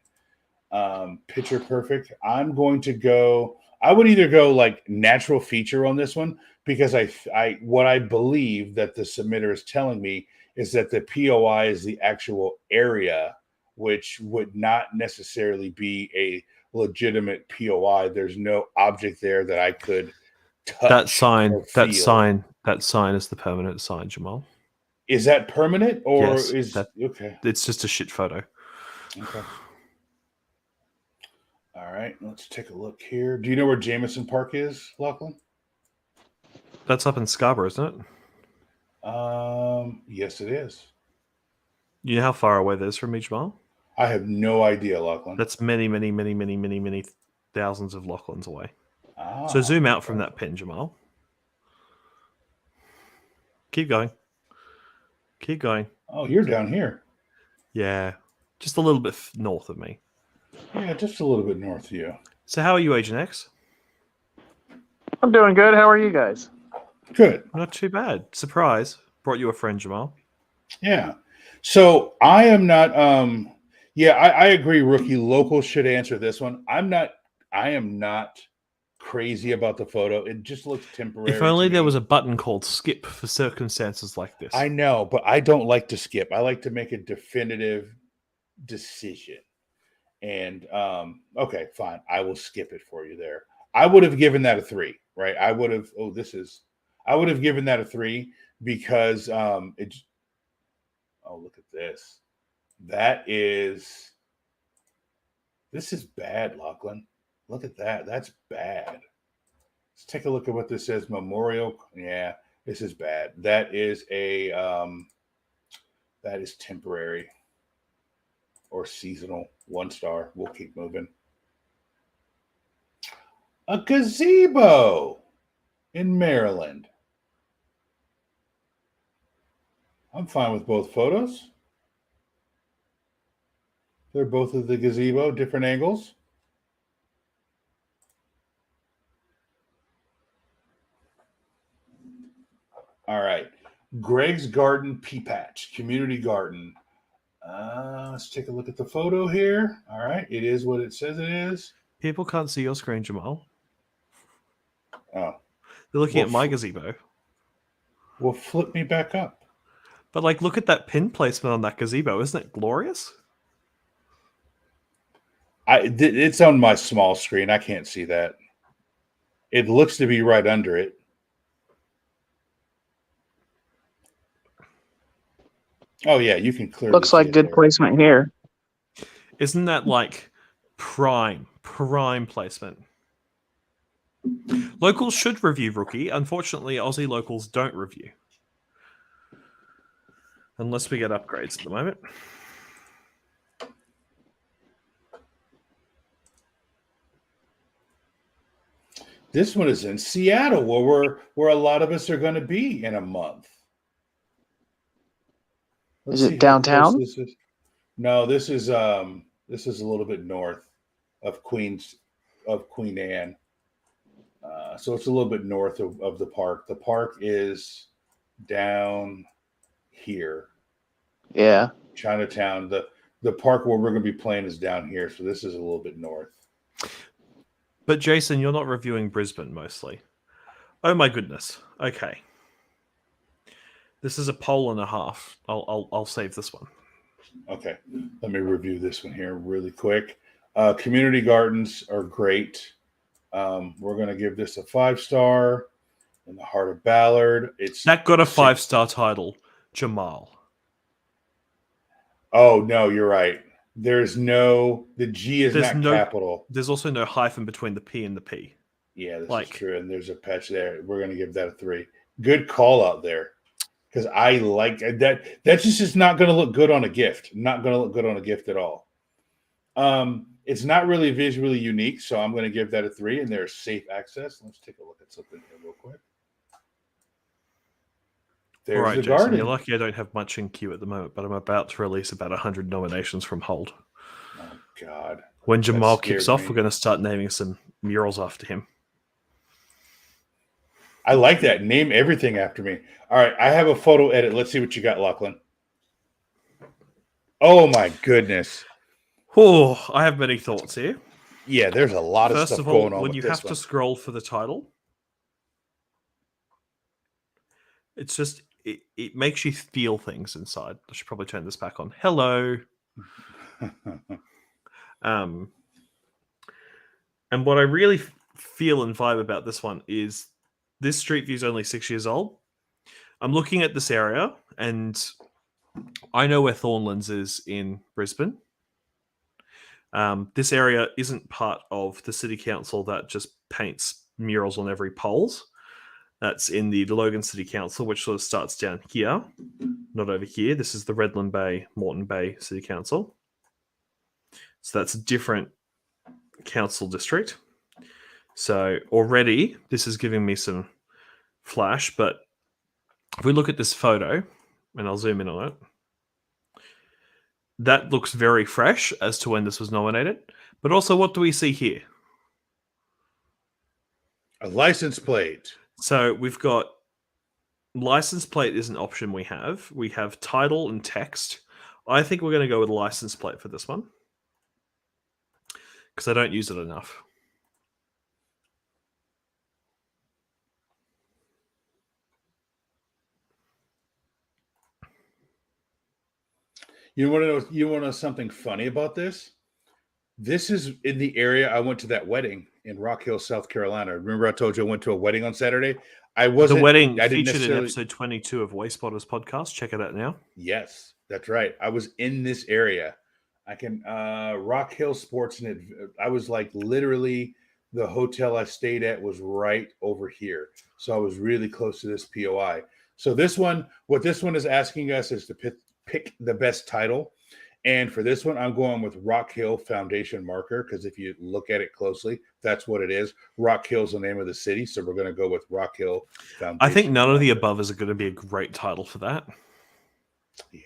Picture perfect. I would either go like natural feature on this one because what I believe that the submitter is telling me is that the POI is the actual area, which would not necessarily be a legitimate POI. There's no object there that I could touch. That sign is the permanent sign, Jamal. Is that permanent or yes, is that okay? It's just a shit photo. Okay. All right, let's take a look here. Do you know where Jameson Park is, Lachlan? That's up in Scarborough, isn't it? Yes, it is. You know how far away that is from me, Jamal? I have no idea, Lachlan. That's many, many, many, many, many, many thousands of Lachlans away. So zoom out from that pin, Jamal. Keep going. Keep going. Oh, you're down here. Yeah, just a little bit north of me. Yeah, just a little bit north of you. So how are you, Agent X? I'm doing good. How are you guys? Good. Not too bad. Surprise. Brought you a friend, Jamal. Yeah. So I am not I agree, Rookie. Local should answer this one. I am not crazy about the photo. It just looks temporary. If only there was a button called skip for circumstances like this. I know, but I don't like to skip. I like to make a definitive decision. And okay, fine. I will skip it for you there. I would have given that a 3, right? I would have given that a 3 because look at this. This is bad, Lachlan. Look at that. That's bad. Let's take a look at what this says. Memorial. Yeah, this is bad. That is temporary or seasonal. 1 star. We'll keep moving. A gazebo in Maryland. I'm fine with both photos. They're both of the gazebo, different angles. All right. Greg's Garden Pea Patch, community garden. Let's take a look at the photo here. All right, it is what it says it is. People can't see your screen, Jamal. Oh, They're looking Well, at my gazebo. well, flip me back up. But like, look at that pin placement on that gazebo. Isn't it glorious? It's on my small screen. I can't see that. It looks to be right under it. Oh yeah, you can clearly. Looks see like it good there. placement here. Isn't that like prime placement? Locals should review Rookie. Unfortunately, Aussie locals don't review. Unless we get upgrades at the moment. This one is in Seattle, where a lot of us are going to be in a month. Is it downtown? This is. No, this is a little bit north of Queen Anne. So it's a little bit north of the park. The park is down here. Yeah. Chinatown. The park where we're going to be playing is down here. So this is a little bit north. But Jason, you're not reviewing Brisbane mostly. Oh my goodness. Okay. This is a poll and a half. I'll save this one. Okay. Let me review this one here really quick. Community gardens are great. We're going to give this a 5-star in the heart of Ballard. That got a 5-star title, Jamal. Oh, no, you're right. The G is not capital. There's also no hyphen between the P and the P. Yeah, this is true. And there's a patch there. We're going to give that a 3. Good call out there. Because I like that. That's just not going to look good on a gift. Not going to look good on a gift at all. It's not really visually unique, so I'm going to give that a 3. And there's safe access. Let's take a look at something here real quick. There's right, the Jason, garden. you're lucky I don't have much in queue at the moment, but I'm about to release about 100 nominations from Hold. Oh, God. When Jamal kicks off, we're going to start naming some murals after him. I like that. Name everything after me. All right, I have a photo edit. Let's see what you got, Lachlan. Oh, my goodness. Oh, I have many thoughts here. Yeah, there's a lot of stuff going on with this one. When you have to scroll for the title, it's just, it makes you feel things inside. I should probably turn this back on. Hello. And what I really feel and vibe about this one is this street view is only 6 years old. I'm looking at this area and I know where Thornlands is in Brisbane. This area isn't part of the city council that just paints murals on every poles. That's in the Logan City Council, which sort of starts down here, not over here. This is the Redland Bay, Moreton Bay City Council. So that's a different council district. So already this is giving me some flash, but if we look at this photo, and I'll zoom in on it, that looks very fresh as to when this was nominated. But also, what do we see here? A license plate. So we've got license plate is an option we have. We have title and text. I think we're going to go with license plate for this one because I don't use it enough. You want to know something funny about this? This is in the area I went to that wedding in Rock Hill, South Carolina. Remember I told you I went to a wedding on Saturday? I wasn't. The wedding I didn't featured in episode 22 of Wayspotters podcast. Check it out now. Yes, that's right. I was in this area. I can Rock Hill Sports and I was like literally the hotel I stayed at was right over here. So I was really close to this POI. So this one, what this one is asking us is to pick the best title. And for this one, I'm going with Rock Hill Foundation Marker because if you look at it closely, that's what it is. Rock Hill is the name of the city, so we're going to go with Rock Hill Foundation. I think none of the above is going to be a great title for that. Yeah.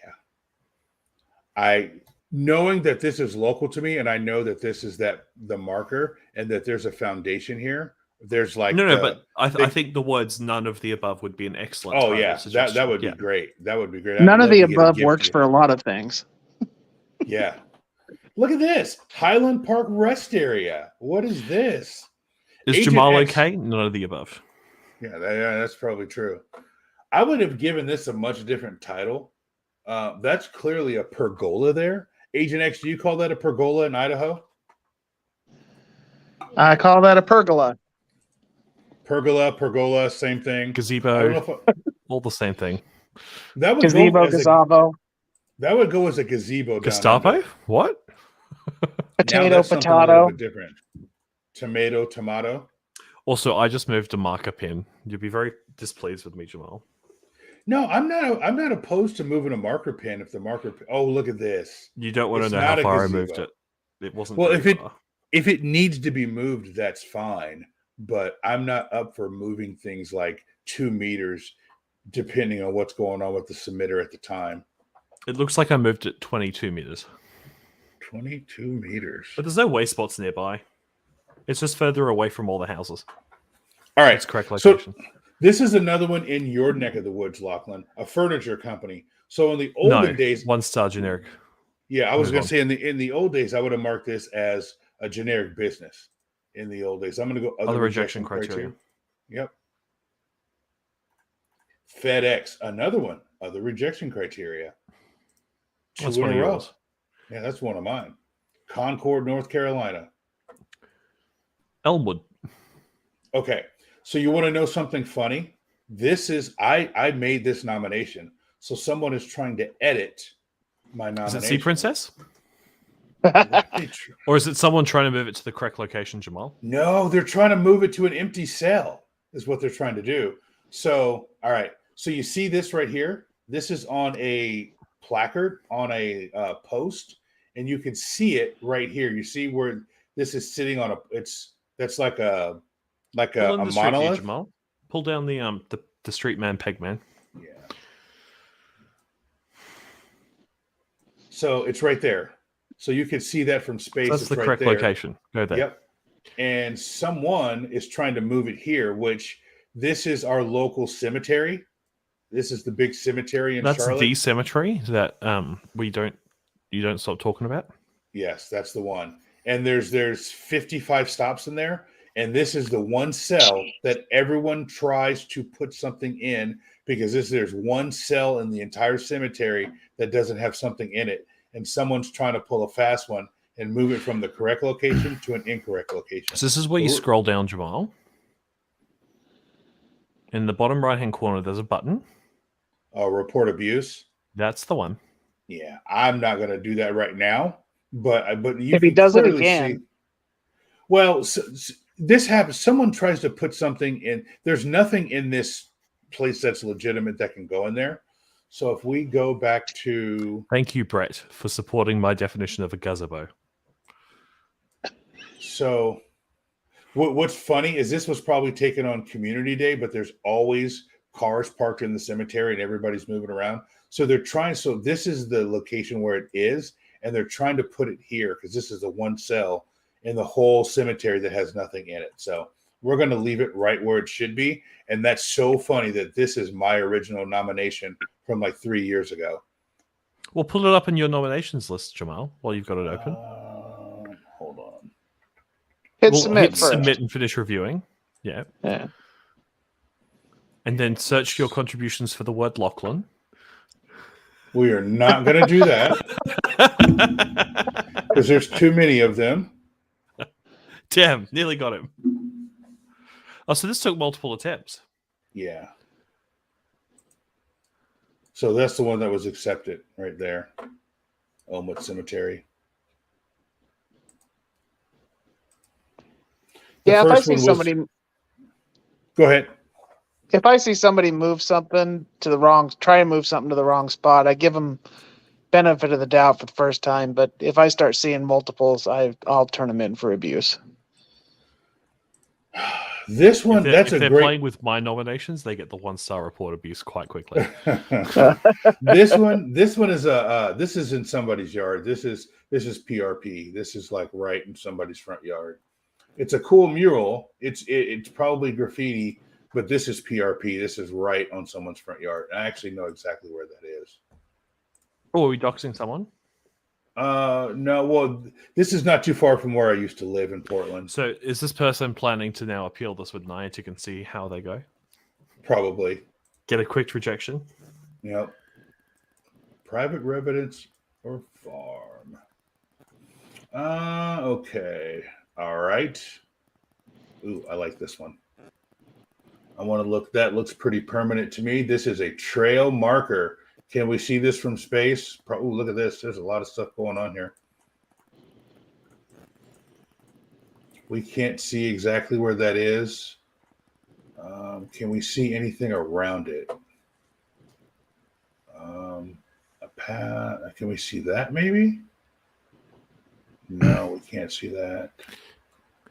Knowing that this is local to me, and I know that this is the marker, and that there's a foundation here. There's like but I think the words "none of the above" would be an excellent. Oh yeah, that would be great. That would be great. None of the above works for a lot of things. Yeah. Look at this. Highland Park Rest Area. What is this? Is Agent Jamal X- okay? None of the above. Yeah, that's probably true. I would have given this a much different title. That's clearly a pergola there. Agent X, do you call that a pergola in Idaho? I call that a pergola. Pergola, same thing. I don't Gazebo, know if all the same thing. that would Gazebo, go as gazebo, that would go as a gazebo down Gestapo? under. What? Now potato, that's something a little potato. bit different. Tomato. Also, I just moved a marker pin. You'll be very displeased with me, Jamal. No, I'm not opposed to moving a marker pin if the marker. Oh, look at this. You don't want It's to know not how a far I gazebo. moved it. It wasn't Well, very far. if it needs to be moved, that's fine. But I'm not up for moving things like 2 meters, depending on what's going on with the submitter at the time. It looks like I moved it 22 meters. 22 meters. But there's no waste spots nearby. It's just further away from all the houses. All right. It's correct So location. this is another one in your neck of the woods, Lachlan, a furniture company. So in the olden days, 1-star generic. yeah, I was Move going to say in the old days, I would have marked this as a generic business. In the old days, I'm going to go Other rejection criteria. Yep. FedEx, another one. Other rejection criteria. That's Two one in of a row. yours. Yeah, that's one of mine. Concord, North Carolina. Elmwood. Okay, so you want to know something funny? This is I made this nomination, so someone is trying to edit my Is nomination. it Sea Princess? Right. Or is it someone trying to move it to the correct location, Jamal? No, they're trying to move it to an empty cell. Is what they're trying to do. So, all right. So you see this right here. This is on a placard on a post, and you can see it right here. You see where this is sitting on a. That's like a Pull in the street view, monolith. Jamal. Pull down the street man, peg man. Yeah. So it's right there. So you can see that from space. So that's It's the right correct there. location. Go there. Yep. And someone is trying to move it here, which this is our local cemetery. This is the big cemetery in That's Charlotte. the cemetery that you don't stop talking about. Yes, that's the one. And there's 55 stops in there. And this is the one cell that everyone tries to put something in because there's one cell in the entire cemetery that doesn't have something in it. And someone's trying to pull a fast one and move it from the correct location to an incorrect location. So this is where you scroll down, Jamal. In the bottom right-hand corner, there's a button. Report abuse. That's the one. Yeah, I'm not going to do that right now. But you If he can does it clearly again. see- well, this happens. Someone tries to put something in. There's nothing in this place that's legitimate that can go in there. So if we go back to, Thank you, Brett, for supporting my definition of a gazebo. so what's funny is this was probably taken on Community Day, but there's always cars parked in the cemetery and everybody's moving around. So they're trying. So this is the location where it is, and they're trying to put it here because this is the one cell in the whole cemetery that has nothing in it. So we're going to leave it right where it should be. And that's so funny that this is my original nomination from like 3 years ago. Well, pull it up in your nominations list, Jamal, while you've got it open. Hold on. Hit Well, submit hit first. submit and finish reviewing. Yeah. Yeah. And then search your contributions for the word Lachlan. We are not going to do that because there's too many of them. Damn, nearly got him. Oh, so this took multiple attempts. Yeah. So that's the one that was accepted right there. Elmwood Cemetery. The Yeah, if I first see one was- somebody Go ahead. if I see somebody move something to the wrong, try and move something to the wrong spot, I give them benefit of the doubt for the first time. But if I start seeing multiples, I'll turn them in for abuse. This one, If that's they're a great. playing with my nominations, they get the 1-star report abuse quite quickly. This one is this is in somebody's yard. This is PRP. This is like right in somebody's front yard. It's a cool mural. It's probably graffiti, but this is PRP. This is right on someone's front yard. I actually know exactly where that is. Oh, are we doxing someone? No. Well, this is not too far from where I used to live in Portland. So is this person planning to now appeal this with Niantic and see how they go? Probably. Get a quick rejection? Yep. Private residence or farm. Okay. All right. Ooh, I like this one. I want to look. That looks pretty permanent to me. This is a trail marker. Can we see this from space? Ooh, look at this. There's a lot of stuff going on here. We can't see exactly where that is. Can we see anything around it? A path. Can we see that maybe? No, we can't see that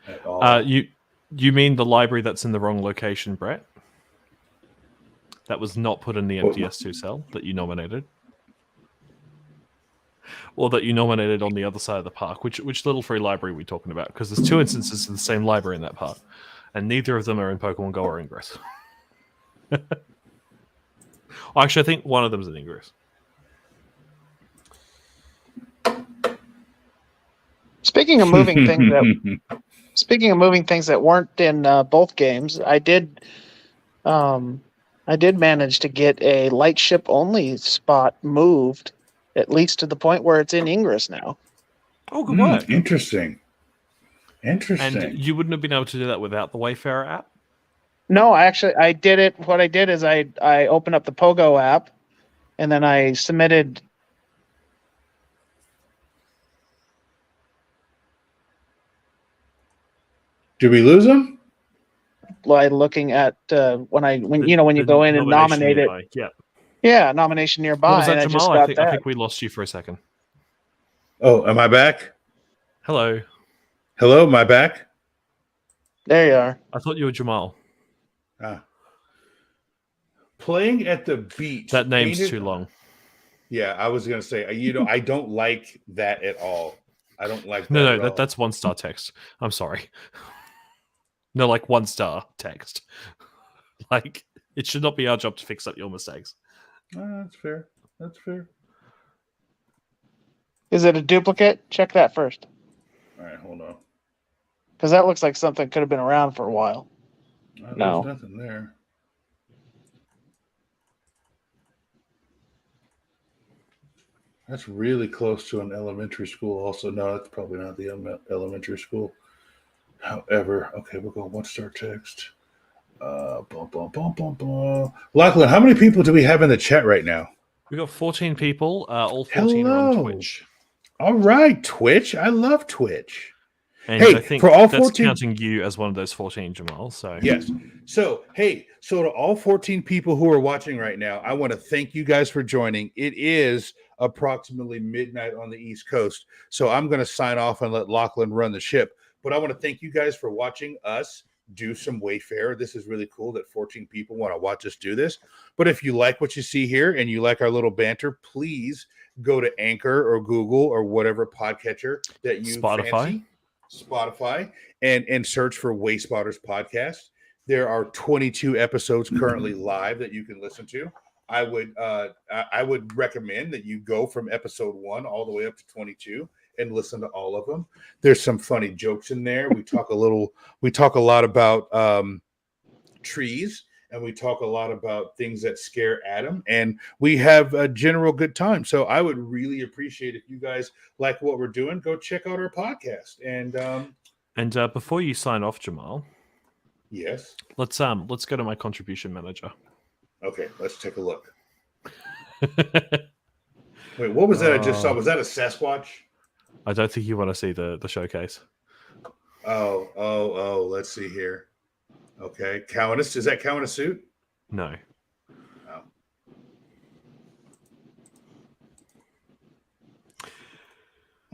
at all. You mean the library that's in the wrong location, Brett? That was not put in the MTS2 cell that you nominated? Or that you nominated on the other side of the park? Which little free library are we talking about? Because there's 2 instances of the same library in that park. And neither of them are in Pokemon Go or Ingress. Actually, I think one of them is in Ingress. Speaking of moving things that weren't in both games, I did manage to get a lightship only spot moved, at least to the point where it's in Ingress now. Oh, good work. Interesting. And you wouldn't have been able to do that without the Wayfarer app? No, I did it. What I did is I opened up the Pogo app, and then I submitted. Did we lose him? By looking at when you go in and nominate nearby. it. Yeah, nomination nearby. What was that, and Jamal? I I think we lost you for a second. Oh, am I back? Hello. Hello, am I back? There you are. I thought you were Jamal. Playing at the beach. That name's too long. Yeah, I was going to say, I don't like that at all. I don't like that. No, that's 1-star text. I'm sorry. No, like 1-star text. Like, it should not be our job to fix up your mistakes. That's fair. That's fair. Is it a duplicate? Check that first. All right, hold on. Because that looks like something could have been around for a while. No. There's nothing there. That's really close to an elementary school. Also, no, that's probably not the elementary school. However, okay, we'll go 1-star text. Lachlan, how many people do we have in the chat right now? We got 14 people. All 14 are on Twitch. All right, Twitch. I love Twitch. And I think for all 14, counting you as one of those 14, Jamal. So yes. So to all 14 people who are watching right now, I want to thank you guys for joining. It is approximately midnight on the East Coast, so I'm going to sign off and let Lachlan run the ship. But I want to thank you guys for watching us do some Wayfarer. This is really cool that 14 people want to watch us do this. But if you like what you see here and you like our little banter, please go to Anchor or Google or whatever podcatcher that you fancy. Spotify and search for Wayspotters podcast. There are 22 episodes currently live that you can listen to. I would recommend that you go from episode 1 all the way up to 22 and listen to all of them. There's some funny jokes in there. We talk a lot about trees, and we talk a lot about things that scare Adam, and we have a general good time. So I would really appreciate if you guys like what we're doing, go check out our podcast. And before you sign off, Jamal, yes, let's go to my contribution manager. Okay, let's take a look. Wait, what was that I just saw? Was that a Sasquatch? I don't think you want to see the showcase. Oh, let's see here. Okay, Cow in a, is that Cow in a suit? No.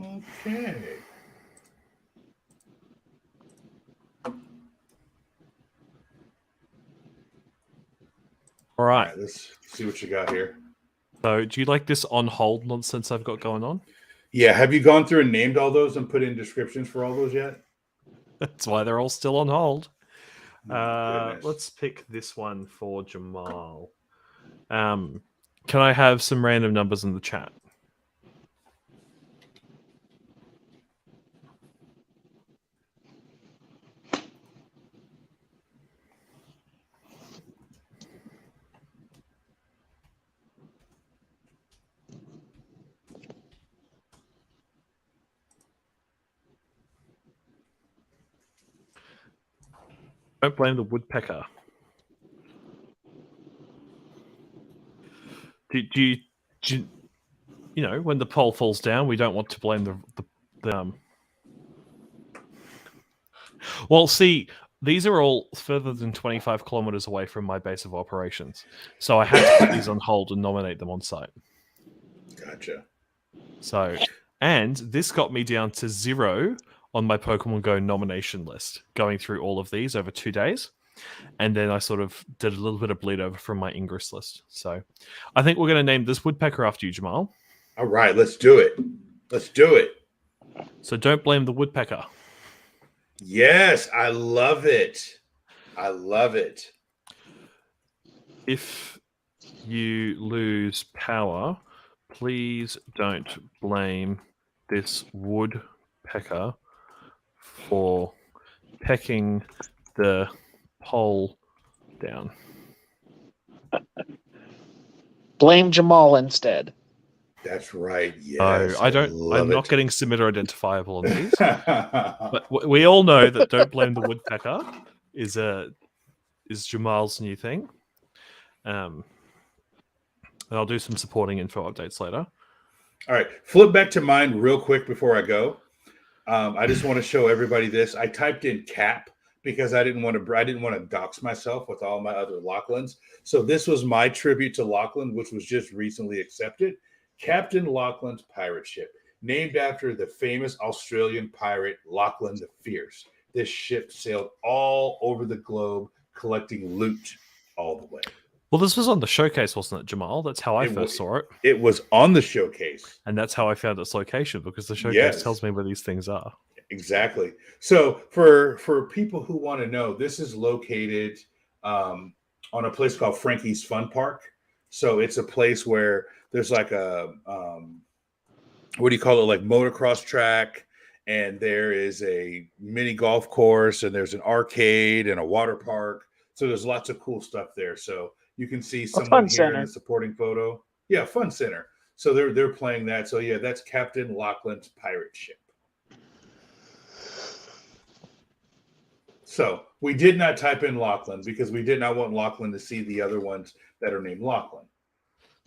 Oh. Okay. All right. Let's see what you got here. So, do you like this on hold nonsense I've got going on? Yeah. Have you gone through and named all those and put in descriptions for all those yet? That's why they're all still on hold. Let's pick this one for Jamal. Can I have some random numbers in the chat? Don't blame the woodpecker. Do you when the pole falls down, we don't want to blame the Well, see, these are all further than 25 kilometers away from my base of operations, so I had to put these on hold and nominate them on site. Gotcha. So, and this got me down to 0 on my Pokemon Go nomination list, going through all of these over 2 days. And then I sort of did a little bit of bleed over from my Ingress list. So I think we're going to name this woodpecker after you, Jamal. All right, let's do it. Let's do it. So don't blame the woodpecker. Yes, I love it. I love it. If you lose power, please don't blame this woodpecker for pecking the pole down. Blame Jamal instead. That's right. Yes. I'm not getting submitter identifiable on these. But we all know that don't blame the woodpecker is Jamal's new thing. And I'll do some supporting info updates later. All right, flip back to mine real quick before I go. I just want to show everybody this. I typed in cap because I didn't want to dox myself with all my other Lachlan's. So this was my tribute to Lachlan, which was just recently accepted. Captain Lachlan's pirate ship, named after the famous Australian pirate Lachlan the Fierce. This ship sailed all over the globe, collecting loot all the way. Well, this was on the showcase, wasn't it, Jamal? That's how I first saw it. It was on the showcase. And that's how I found its location, because the showcase tells me where these things are. Exactly. So for people who want to know, this is located on a place called Frankie's Fun Park. So it's a place where there's like a, what do you call it? Like motocross track. And there is a mini golf course, and there's an arcade and a water park. So there's lots of cool stuff there. So you can see someone here in the supporting photo. Yeah, fun center. So they're playing that. So yeah, that's Captain Lachlan's pirate ship. So we did not type in Lachlan because we did not want Lachlan to see the other ones that are named Lachlan.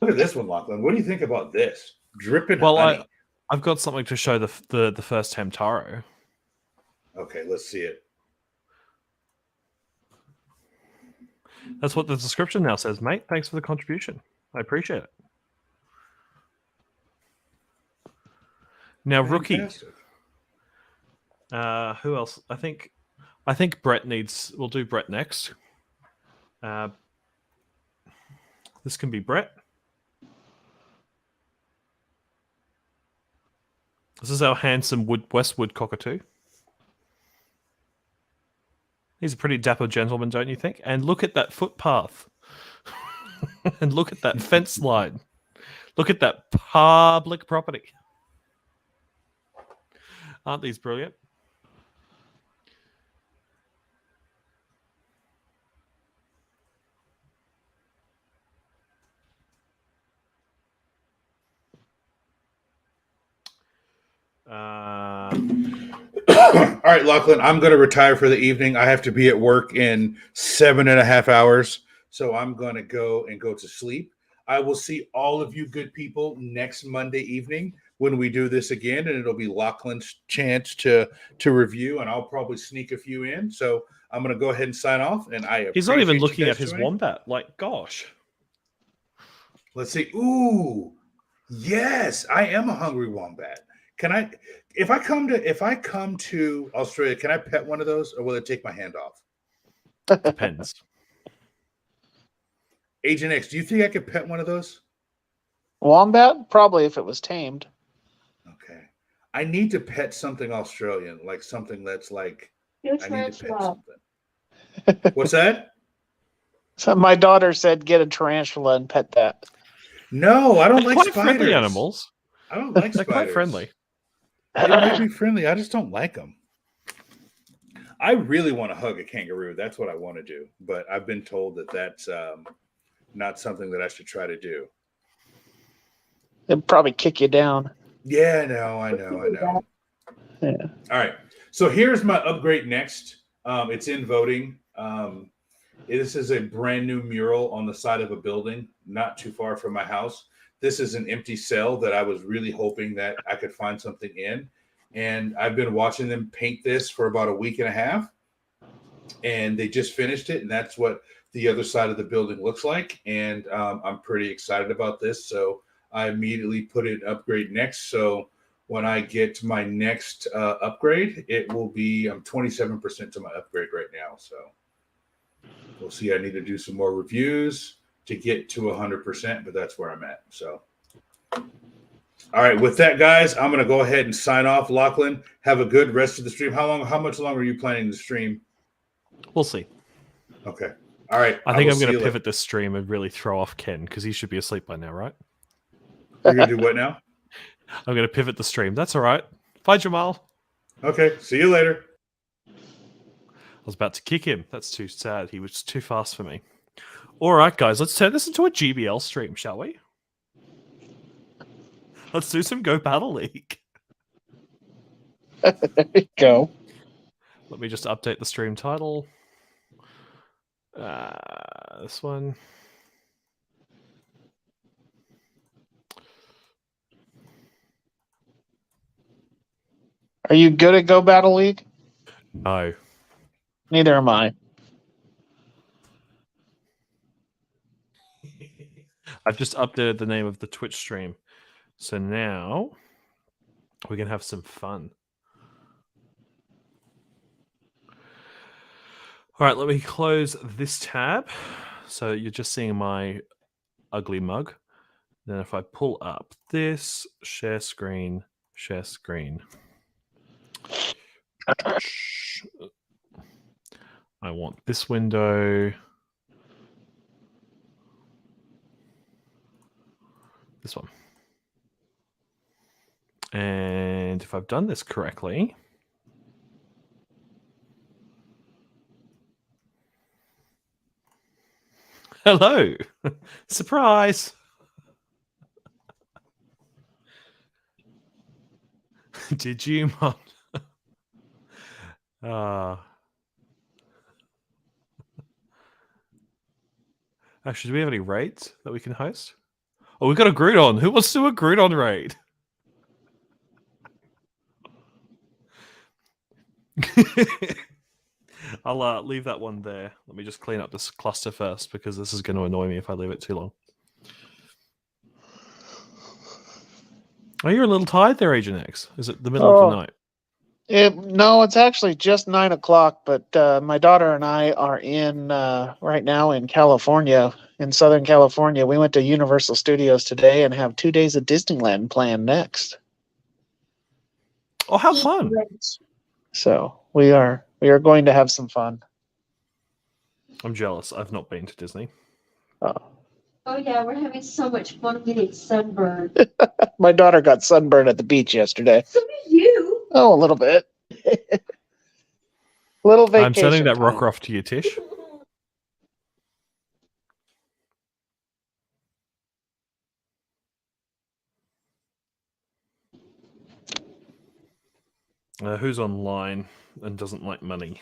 Look at this one, Lachlan. What do you think about this? Dripping honey. I've got something to show the first Hamtaro. Okay, let's see it. That's what the description now says, mate. Thanks for the contribution. I appreciate it. Now, Fantastic. Rookie. Who else? I think Brett needs. We'll do Brett next. This can be Brett. This is our handsome Westwood cockatoo. He's a pretty dapper gentleman, don't you think? And look at that footpath. And look at that fence line. Look at that public property. Aren't these brilliant? All right, Lachlan, I'm going to retire for the evening. I have to be at work in 7.5 hours. So I'm going to go to sleep. I will see all of you good people next Monday evening when we do this again, and it'll be Lachlan's chance to review, and I'll probably sneak a few in. So I'm going to go ahead and sign off. And he's not even looking at his wombat. Like, gosh. Let's see. Ooh, yes, I am a hungry wombat. Can I, if I come to Australia, can I pet one of those, or will it take my hand off? Depends. Agent X, do you think I could pet one of those? Wombat? Probably, if it was tamed. Okay. I need to pet something Australian, like something that's like, I need to pet something. What's that? So my daughter said, get a tarantula and pet that. No, I don't like quite spiders. Friendly animals. I don't like They're spiders. quite friendly. They might be friendly. I just don't like them. I really want to hug a kangaroo. That's what I want to do. But I've been told that that's not something that I should try to do. It'd probably kick you down. Yeah, no, I know. Yeah. All right. So here's my upgrade next. It's in voting. This is a brand new mural on the side of a building, not too far from my house. This is an empty cell that I was really hoping that I could find something in. And I've been watching them paint this for about a week and a half. And they just finished it. And that's what the other side of the building looks like. And I'm pretty excited about this. So I immediately put it upgrade next. So when I get to my next upgrade, it will be, I'm 27% to my upgrade right now. So we'll see. I need to do some more reviews to get to 100%, but that's where I'm at. So, all right. With that, guys, I'm going to go ahead and sign off. Lachlan, have a good rest of the stream. How much longer are you planning to stream? We'll see. Okay. All right. I think I'm going to pivot this stream and really throw off Ken because he should be asleep by now, right? You're going to do what now? I'm going to pivot the stream. That's all right. Bye, Jamal. Okay. See you later. I was about to kick him. That's too sad. He was too fast for me. All right, guys. Let's turn this into a GBL stream, shall we? Let's do some Go Battle League. There you go. Let me just update the stream title. This one. Are you good at Go Battle League? No. Neither am I. I've just updated the name of the Twitch stream. So now we can have some fun. All right, let me close this tab. So you're just seeing my ugly mug. Then if I pull up this, share screen. I want this window. This one. And if I've done this correctly, hello, surprise. Did you, Mom? Actually, do we have any raids that we can host? Oh, we've got a Groudon. Who wants to do a Groudon raid? I'll leave that one there. Let me just clean up this cluster first because this is going to annoy me if I leave it too long. Oh, you're a little tired there, Agent X. Is it the middle of the night? No, it's actually just 9 o'clock, but my daughter and I are in right now in California, in Southern California. We went to Universal Studios today and have 2 days of Disneyland planned next. Oh, how fun. So we are going to have some fun. I'm jealous. I've not been to Disney. Oh yeah, we're having so much fun getting sunburned. My daughter got sunburned at the beach yesterday. So did you. Oh, a little bit. Little vacation. I'm sending that time. rocker off to you, Tish. Who's online and doesn't like money?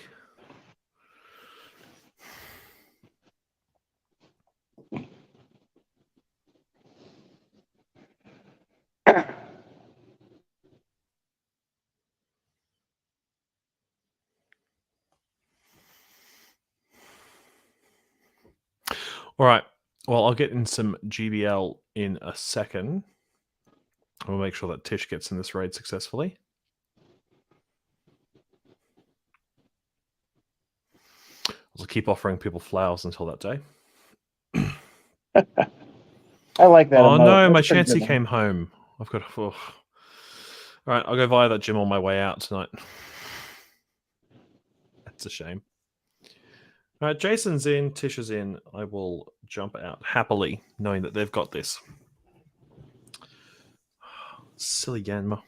All right. Well, I'll get in some GBL in a second. We'll make sure that Tish gets in this raid successfully. I'll keep offering people flowers until that day. I like that. Oh emote. no, my That's pretty Chansey good. came home. I've got to. All right, I'll go via that gym on my way out tonight. That's a shame. All right, Jason's in, Tish is in. I will jump out happily, knowing that they've got this. Silly Yanma.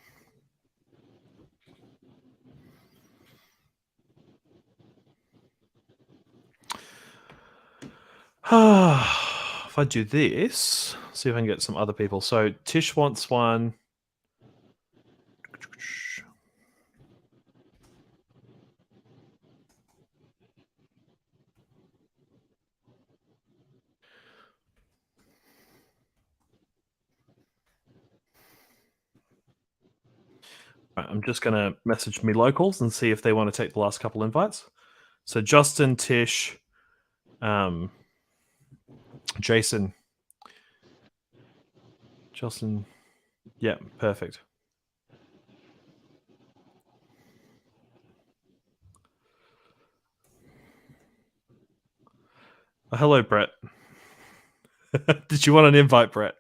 If I do this, see if I can get some other people. So Tish wants one. Right, I'm just going to message me locals and see if they want to take the last couple invites. So Justin, Tish, Jason. Justin. Yeah, perfect. Oh, hello, Brett. Did you want an invite, Brett?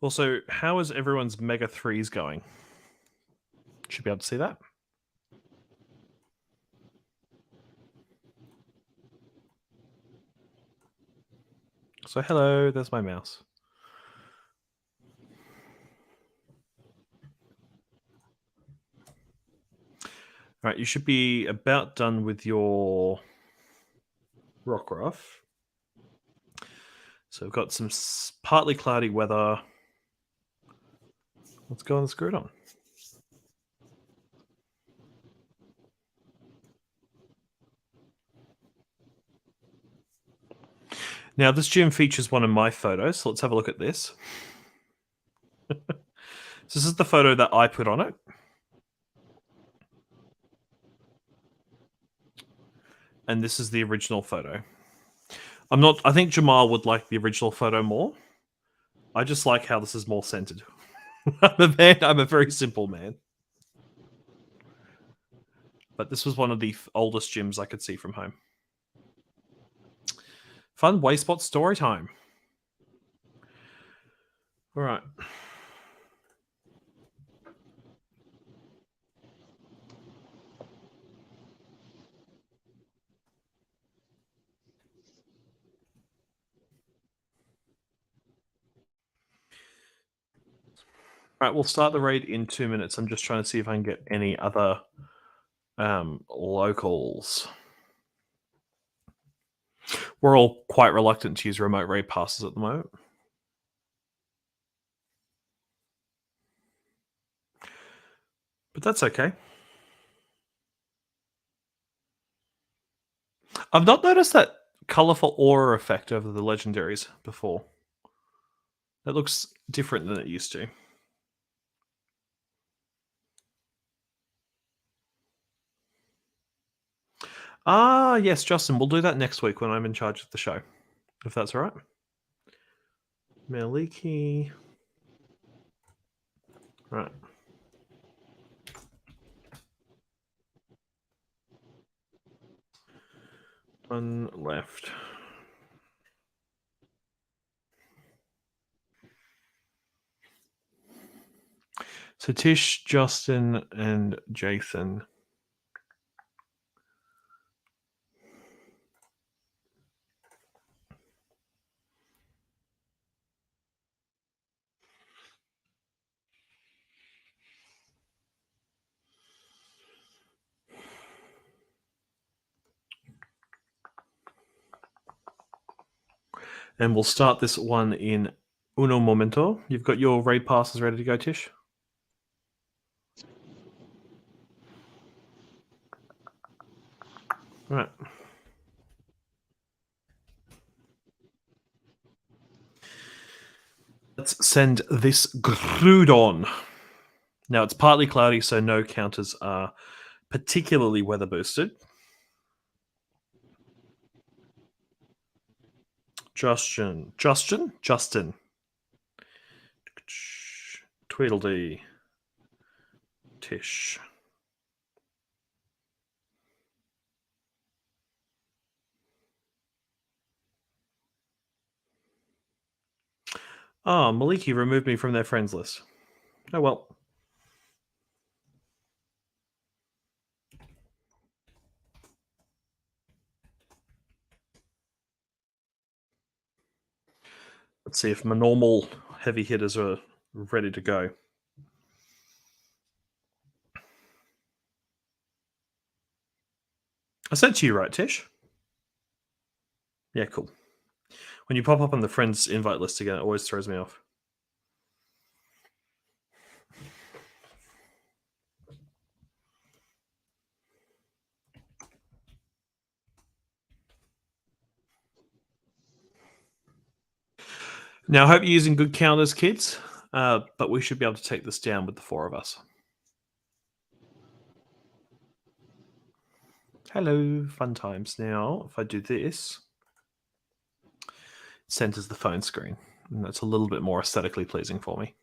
Also, how is everyone's Mega 3s going? Should be able to see that. So hello, there's my mouse. All right, you should be about done with your Rockruff. So we've got some partly cloudy weather. Let's go on the Screwdon. Now, this gym features one of my photos, so let's have a look at this. So this is the photo that I put on it. And this is the original photo. I think Jamal would like the original photo more. I just like how this is more centered. I'm a very simple man. But this was one of the oldest gyms I could see from home. Fun Wayspot story time. All right. All right, we'll start the raid in 2 minutes. I'm just trying to see if I can get any other locals. We're all quite reluctant to use remote raid passes at the moment. But that's okay. I've not noticed that colorful aura effect over the legendaries before. That looks different than it used to. Ah, yes, Justin, we'll do that next week when I'm in charge of the show, if that's all right. Maliki. Right. One left. So Tish, Justin, and Jason. And we'll start this one in uno momento. You've got your raid passes ready to go, Tish? All right. Let's send this Groudon. Now, it's partly cloudy, so no counters are particularly weather boosted. Justin. Tweedledee. Tish. Oh, Maliki removed me from their friends list. Oh well. Let's see if my normal heavy hitters are ready to go. I sent to you, right, Tish? Yeah, cool. When you pop up on the friends invite list again, it always throws me off. Now, I hope you're using good counters, kids, but we should be able to take this down with the 4 of us. Hello, fun times. Now, if I do this, it centers the phone screen, and that's a little bit more aesthetically pleasing for me.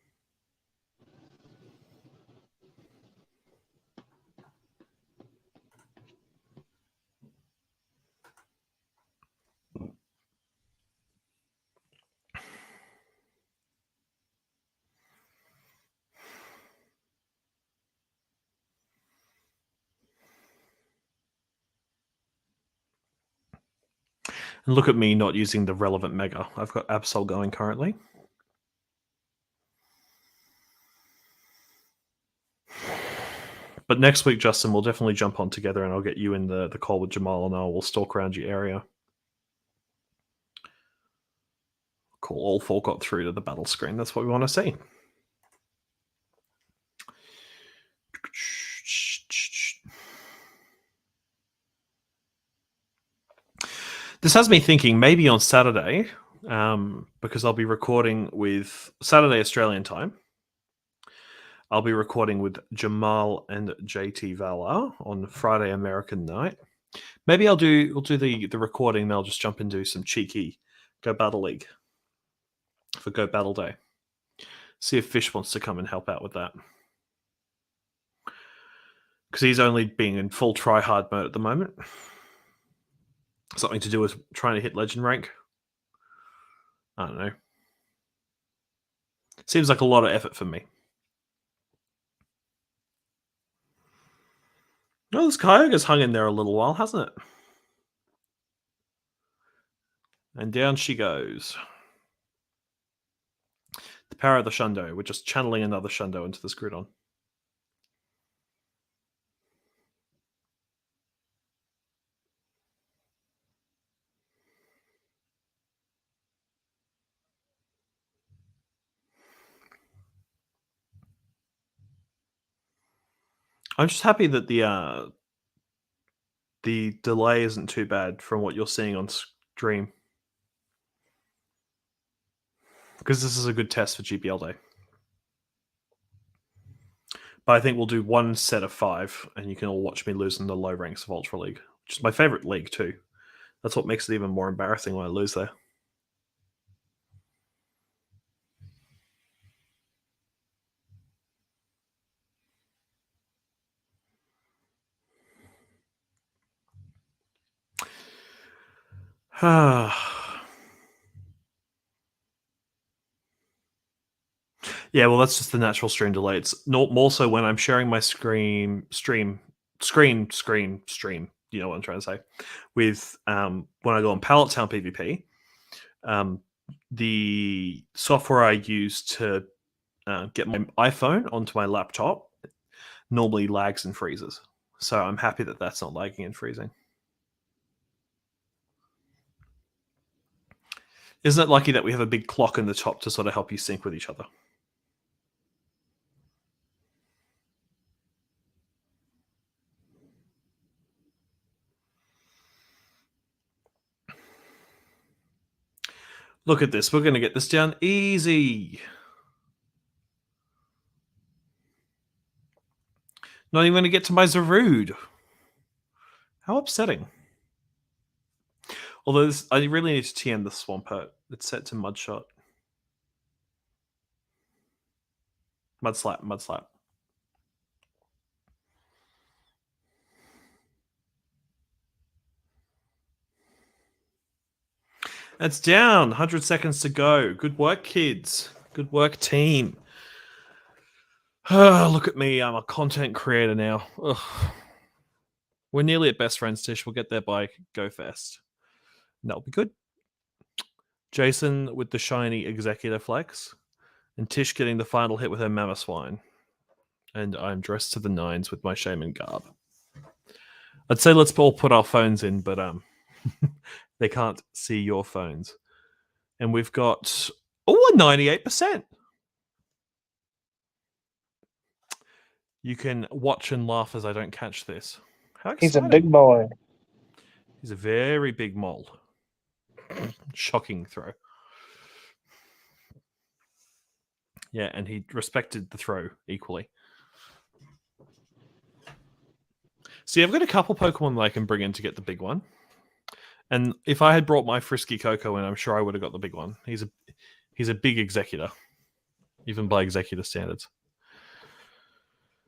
And look at me not using the relevant mega. I've got Absol going currently. But next week, Justin, we'll definitely jump on together and I'll get you in the call with Jamal and we'll stalk around your area. Cool. All 4 got through to the battle screen. That's what we want to see. This has me thinking maybe on Saturday, because I'll be recording with Saturday Australian time. I'll be recording with Jamal and JT Valor on Friday American night. Maybe we'll do the recording and I'll just jump into some cheeky Go Battle League for Go Battle Day. See if Fish wants to come and help out with that. Because he's only being in full try-hard mode at the moment. Something to do with trying to hit legend rank. I don't know. Seems like a lot of effort for me. Oh, this Kyogre's hung in there a little while, hasn't it? And down she goes. The power of the Shundo. We're just channeling another Shundo into this Groudon. I'm just happy that the delay isn't too bad from what you're seeing on stream. Because this is a good test for GPL Day. But I think we'll do 1 set of 5, and you can all watch me lose in the low ranks of Ultra League, which is my favorite league too. That's what makes it even more embarrassing when I lose there. Yeah, well, that's just the natural stream delay. It's more so when I'm sharing my screen. You know what I'm trying to say. With when I go on Pallet Town PvP, the software I use to get my iPhone onto my laptop normally lags and freezes. So I'm happy that that's not lagging and freezing. Isn't it lucky that we have a big clock in the top to sort of help you sync with each other? Look at this. We're going to get this down easy. Not even going to get to my Zarude. How upsetting. Although I really need to TM the Swampert. It's set to Mudshot. Mudslap, Mudslap. It's down. 100 seconds to go. Good work, kids. Good work, team. Look at me. I'm a content creator now. Ugh. We're nearly at best friends, Tish. We'll get there by Go Fest. And that'll be good. Jason with the shiny executive flex. And Tish getting the final hit with her Mamoswine. And I'm dressed to the nines with my shaman garb. I'd say let's all put our phones in, but they can't see your phones. And we've got a 98%. You can watch and laugh as I don't catch this. How exciting. He's a big boy. He's a very big mole. Shocking throw. Yeah, and he respected the throw equally. See, I've got a couple Pokemon that I can bring in to get the big one. And if I had brought my Frisky Coco in, I'm sure I would have got the big one. He's a big executor, even by executor standards.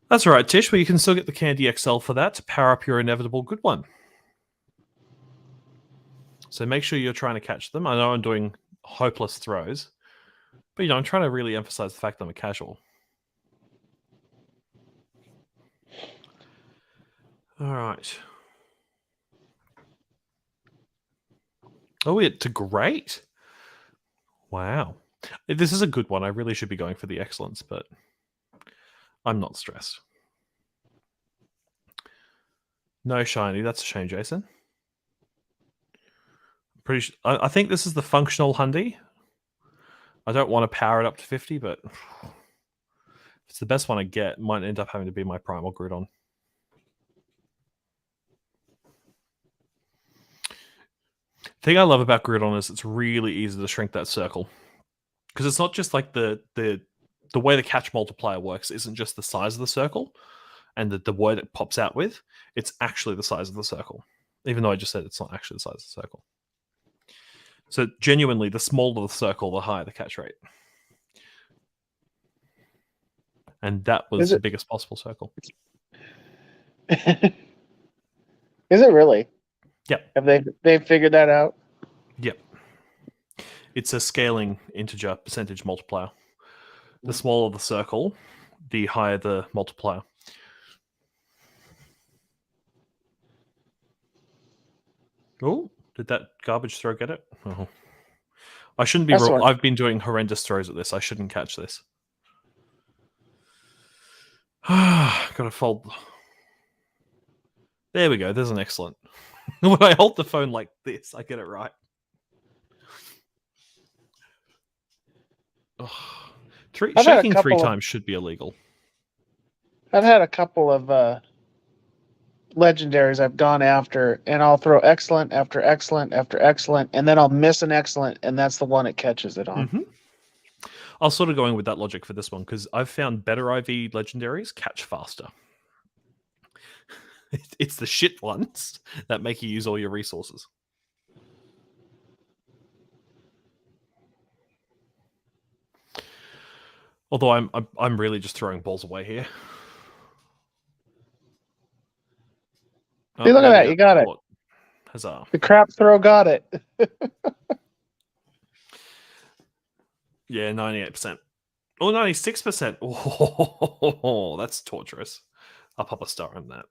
That's all right, Tish, but you can still get the Candy XL for that to power up your inevitable good one. So make sure you're trying to catch them. I know I'm doing hopeless throws, but I'm trying to really emphasize the fact that I'm a casual. All right. Oh, it's great. Wow. This is a good one. I really should be going for the excellence, but I'm not stressed. No shiny. That's a shame, Jason. Pretty. I think this is the functional Hundy. I don't want to power it up to 50, but if it's the best one I get, it might end up having to be my Primal Groudon. The thing I love about Groudon is it's really easy to shrink that circle. Because it's not just like the way the catch multiplier works isn't just the size of the circle and the word it pops out with. It's actually the size of the circle. Even though I just said it's not actually the size of the circle. So genuinely, the smaller the circle, the higher the catch rate. And that was the biggest possible circle. Is it really? Yep. Have they figured that out? Yep. It's a scaling integer percentage multiplier. The smaller the circle, the higher the multiplier. Oh, did that garbage throw get it? Oh. I shouldn't be. I've been doing horrendous throws at this. I shouldn't catch this. Gotta fold. There we go. There's an excellent. When I hold the phone like this, I get it right. Shaking 3 times should be illegal. I've had a couple of legendaries I've gone after, and I'll throw excellent after excellent after excellent, and then I'll miss an excellent, and that's the one it catches it on. Mm-hmm. I was sort of going with that logic for this one because I've found better IV legendaries catch faster. It's the shit ones that make you use all your resources. Although I'm really just throwing balls away here. See, look at that! You got it. Huzzah! The crap throw got it. Yeah, 98%. Oh, 96%. Oh, that's torturous. I'll pop a star on that.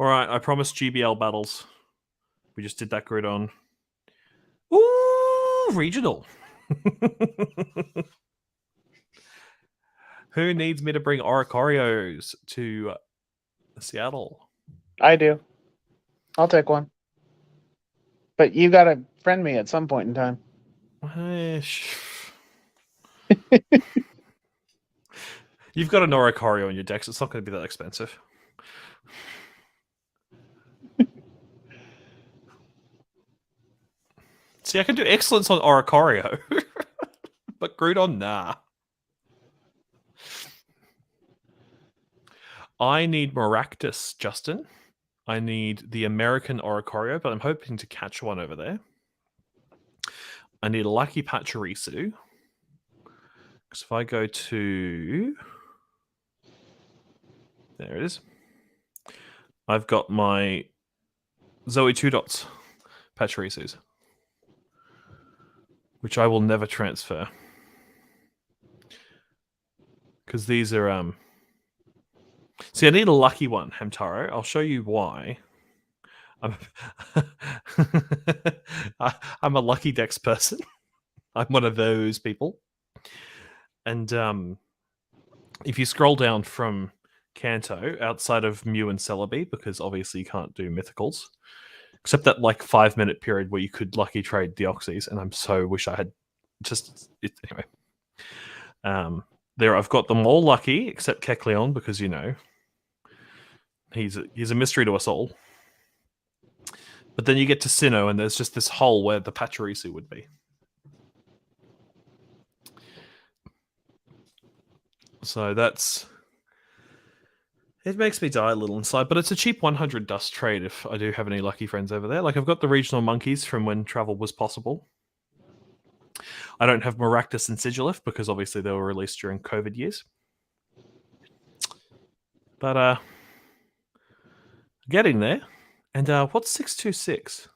All right, I promised GBL battles. We just did that Groudon. Ooh, regional. Who needs me to bring Oricorios to Seattle? I do. I'll take one. But you got to friend me at some point in time. You've got an Oricorio in your decks. It's not going to be that expensive. See, I can do excellence on Oricorio. But Groudon, nah. I need Maractus, Justin. I need the American Oricorio, but I'm hoping to catch one over there. I need a Lucky Pachirisu. Because if I go to... There it is. I've got my Zoe 2 Dots Pachirisus, which I will never transfer. Because these are... See, I need a lucky one, Hamtaro. I'll show you why. I'm a lucky dex person. I'm one of those people. And if you scroll down from Kanto, outside of Mew and Celebi, because obviously you can't do mythicals, except that like 5-minute period where you could lucky trade Deoxys, and I'm so wish I had just... Anyway. There, I've got them all lucky, except Kecleon, because, you know, he's a mystery to us all. But then you get to Sinnoh, and there's just this hole where the Pachirisu would be. So that's... It makes me die a little inside, but it's a cheap 100 dust trade if I do have any lucky friends over there. Like, I've got the regional monkeys from when travel was possible. I don't have Maractus and Sigilif because obviously they were released during COVID years. But, getting there. And what's 626?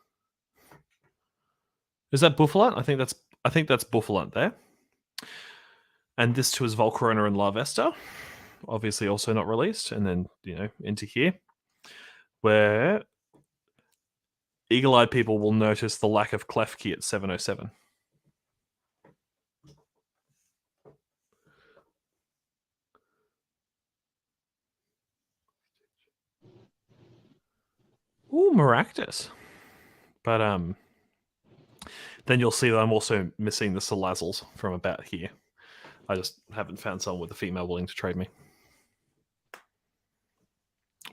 Is that Buffalant? I think that's Buffalant there. And this too is Volcarona and Larvesta. Obviously also not released. And then, into here. Where eagle-eyed people will notice the lack of Klefki at 707. Ooh, Maractus. But then you'll see that I'm also missing the Salazzles from about here. I just haven't found someone with a female willing to trade me.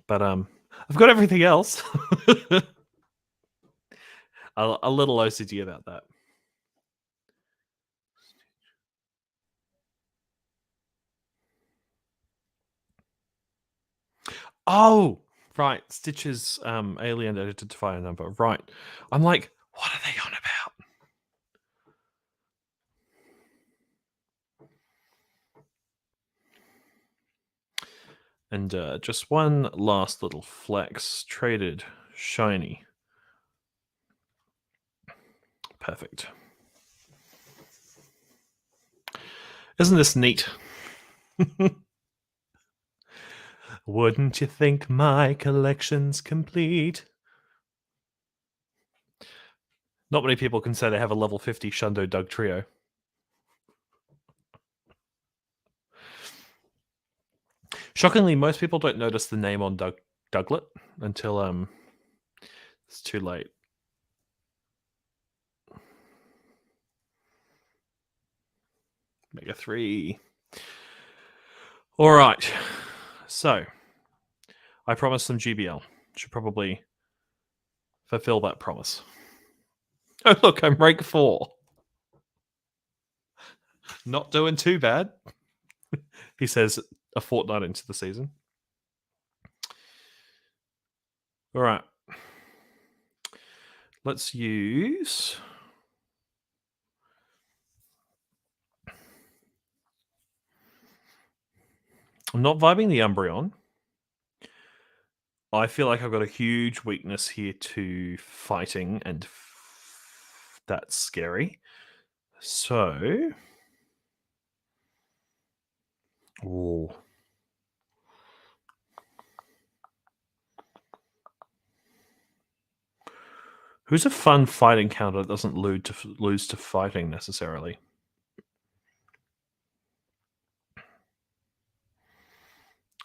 But I've got everything else. a little OCD about that. Oh, right. Stitch's alien edited to find a number. Right. I'm like, what are they on about? And just one last little flex. Traded shiny. Perfect. Isn't this neat? Wouldn't you think my collection's complete? Not many people can say they have a level 50 Shundo Doug trio. Shockingly, most people don't notice the name on Douglet until it's too late. Mega 3. All right. So, I promised them GBL. Should probably fulfill that promise. Oh, look, I'm rank 4. Not doing too bad. He says a fortnight into the season. All right. Let's use... I'm not vibing the Umbreon. I feel like I've got a huge weakness here to fighting, and that's scary. So... Ooh. Who's a fun fighting counter that doesn't lose to fighting necessarily?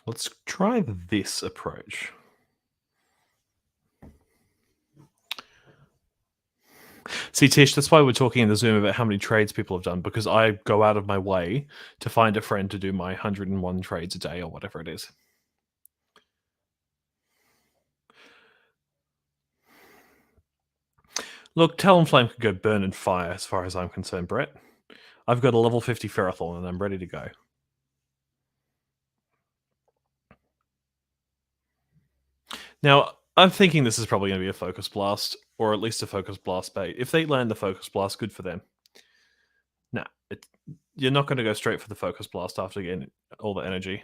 Let's try this approach. See, Tish, that's why we're talking in the Zoom about how many trades people have done, because I go out of my way to find a friend to do my 101 trades a day or whatever it is. Look, Talonflame could go burn and fire as far as I'm concerned, Brett. I've got a level 50 Ferrothorn and I'm ready to go. Now, I'm thinking this is probably going to be a Focus Blast, or at least a Focus Blast bait. If they land the Focus Blast, good for them. Nah, you're not going to go straight for the Focus Blast after getting all the energy.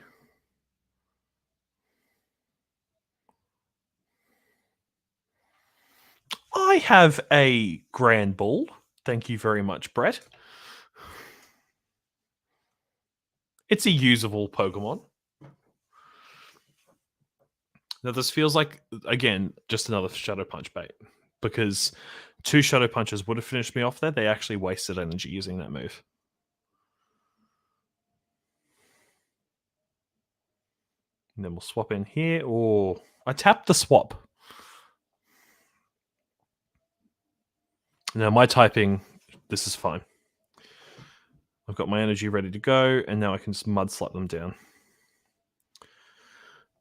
I have a Grand Ball. Thank you very much, Brett. It's a usable Pokemon. Now, this feels like, again, just another Shadow Punch bait. Because 2 Shadow Punches would have finished me off there. They actually wasted energy using that move. And then we'll swap in here. Or I tapped the swap. Now, my typing, this is fine. I've got my energy ready to go, and now I can just mud slap them down.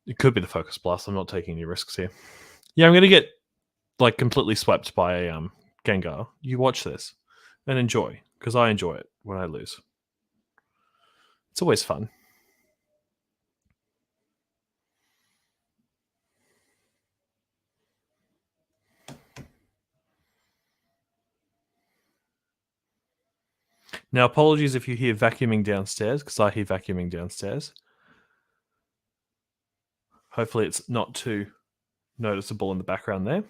It could be the Focus Blast. I'm not taking any risks here. Yeah, I'm going to get like completely swept by a Gengar. You watch this and enjoy, because I enjoy it when I lose. It's always fun. Now, apologies if you hear vacuuming downstairs, because I hear vacuuming downstairs. Hopefully it's not too noticeable in the background there.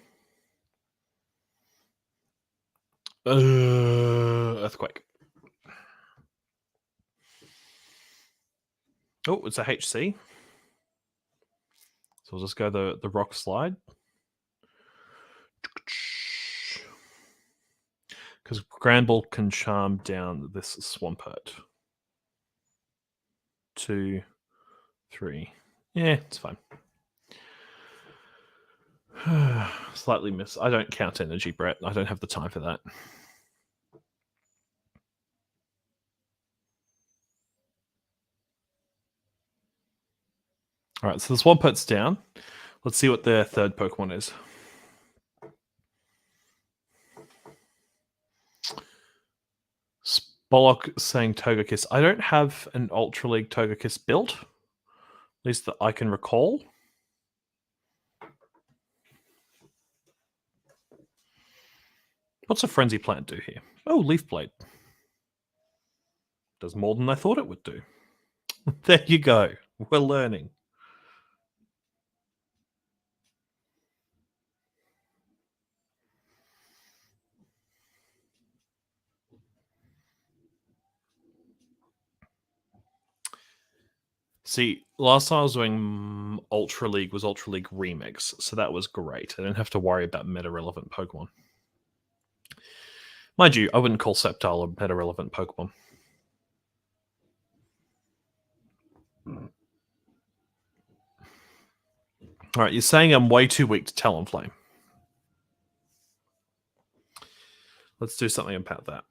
Earthquake. Oh, it's a HC. So we'll just go the rock slide. Because Granbull can charm down this Swampert. 2, 3. Yeah, it's fine. Slightly miss. I don't count energy, Brett. I don't have the time for that. All right, so the Swampert's down. Let's see what their third Pokemon is. Spollock saying Togekiss. I don't have an Ultra League Togekiss built. At least that I can recall. What's a Frenzy Plant do here? Oh, Leaf Blade. Does more than I thought it would do. There you go. We're learning. See, last time I was doing Ultra League was Ultra League Remix, so that was great. I didn't have to worry about meta-relevant Pokemon. Mind you, I wouldn't call Sceptile a meta-relevant Pokemon. Alright, you're saying I'm way too weak to Talonflame. Let's do something about that.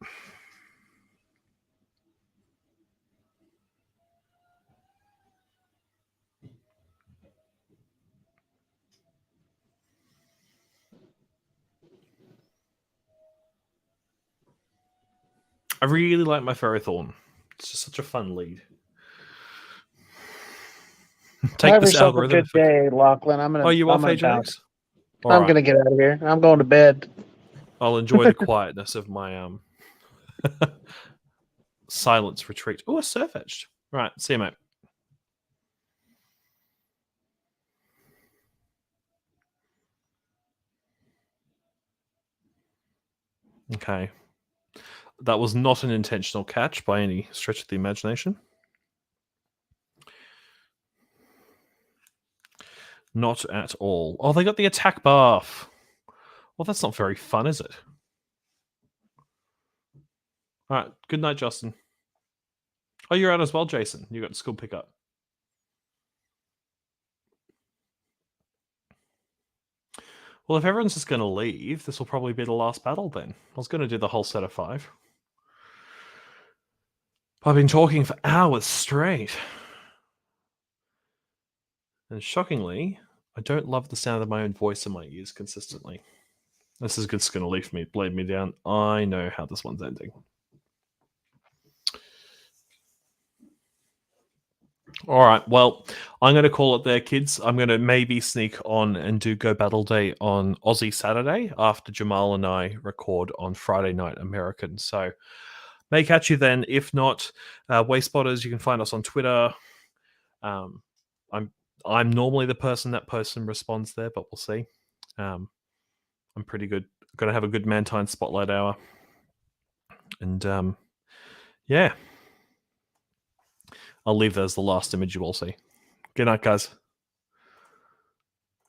I really like my Ferrothorn. It's just such a fun lead. Take Have this yourself a algorithm. good day, Lachlan. I'm gonna. Oh, you I'm off, gonna Ajax? bounce. I'm gonna get out of here. I'm going to bed. I'll enjoy the quietness of my silence retreat. Oh, a Surf Edged. Right, see you, mate. Okay. That was not an intentional catch by any stretch of the imagination. Not at all. Oh, they got the attack buff. Well, that's not very fun, is it? All right. Good night, Justin. Oh, you're out as well, Jason. You got school pickup. Well, if everyone's just going to leave, this will probably be the last battle then. I was going to do the whole set of 5. I've been talking for hours straight. And shockingly, I don't love the sound of my own voice in my ears consistently. This is just going to blade me down. I know how this one's ending. All right, well, I'm going to call it there, kids. I'm going to maybe sneak on and do Go Battle Day on Aussie Saturday after Jamal and I record on Friday night American. So may catch you then. If not, Wayspotters, you can find us on Twitter. I'm normally the person that posts and responds there, but we'll see. I'm pretty good. Going to have a good Mantine Spotlight Hour. And yeah. I'll leave that as the last image you all see. Good night, guys.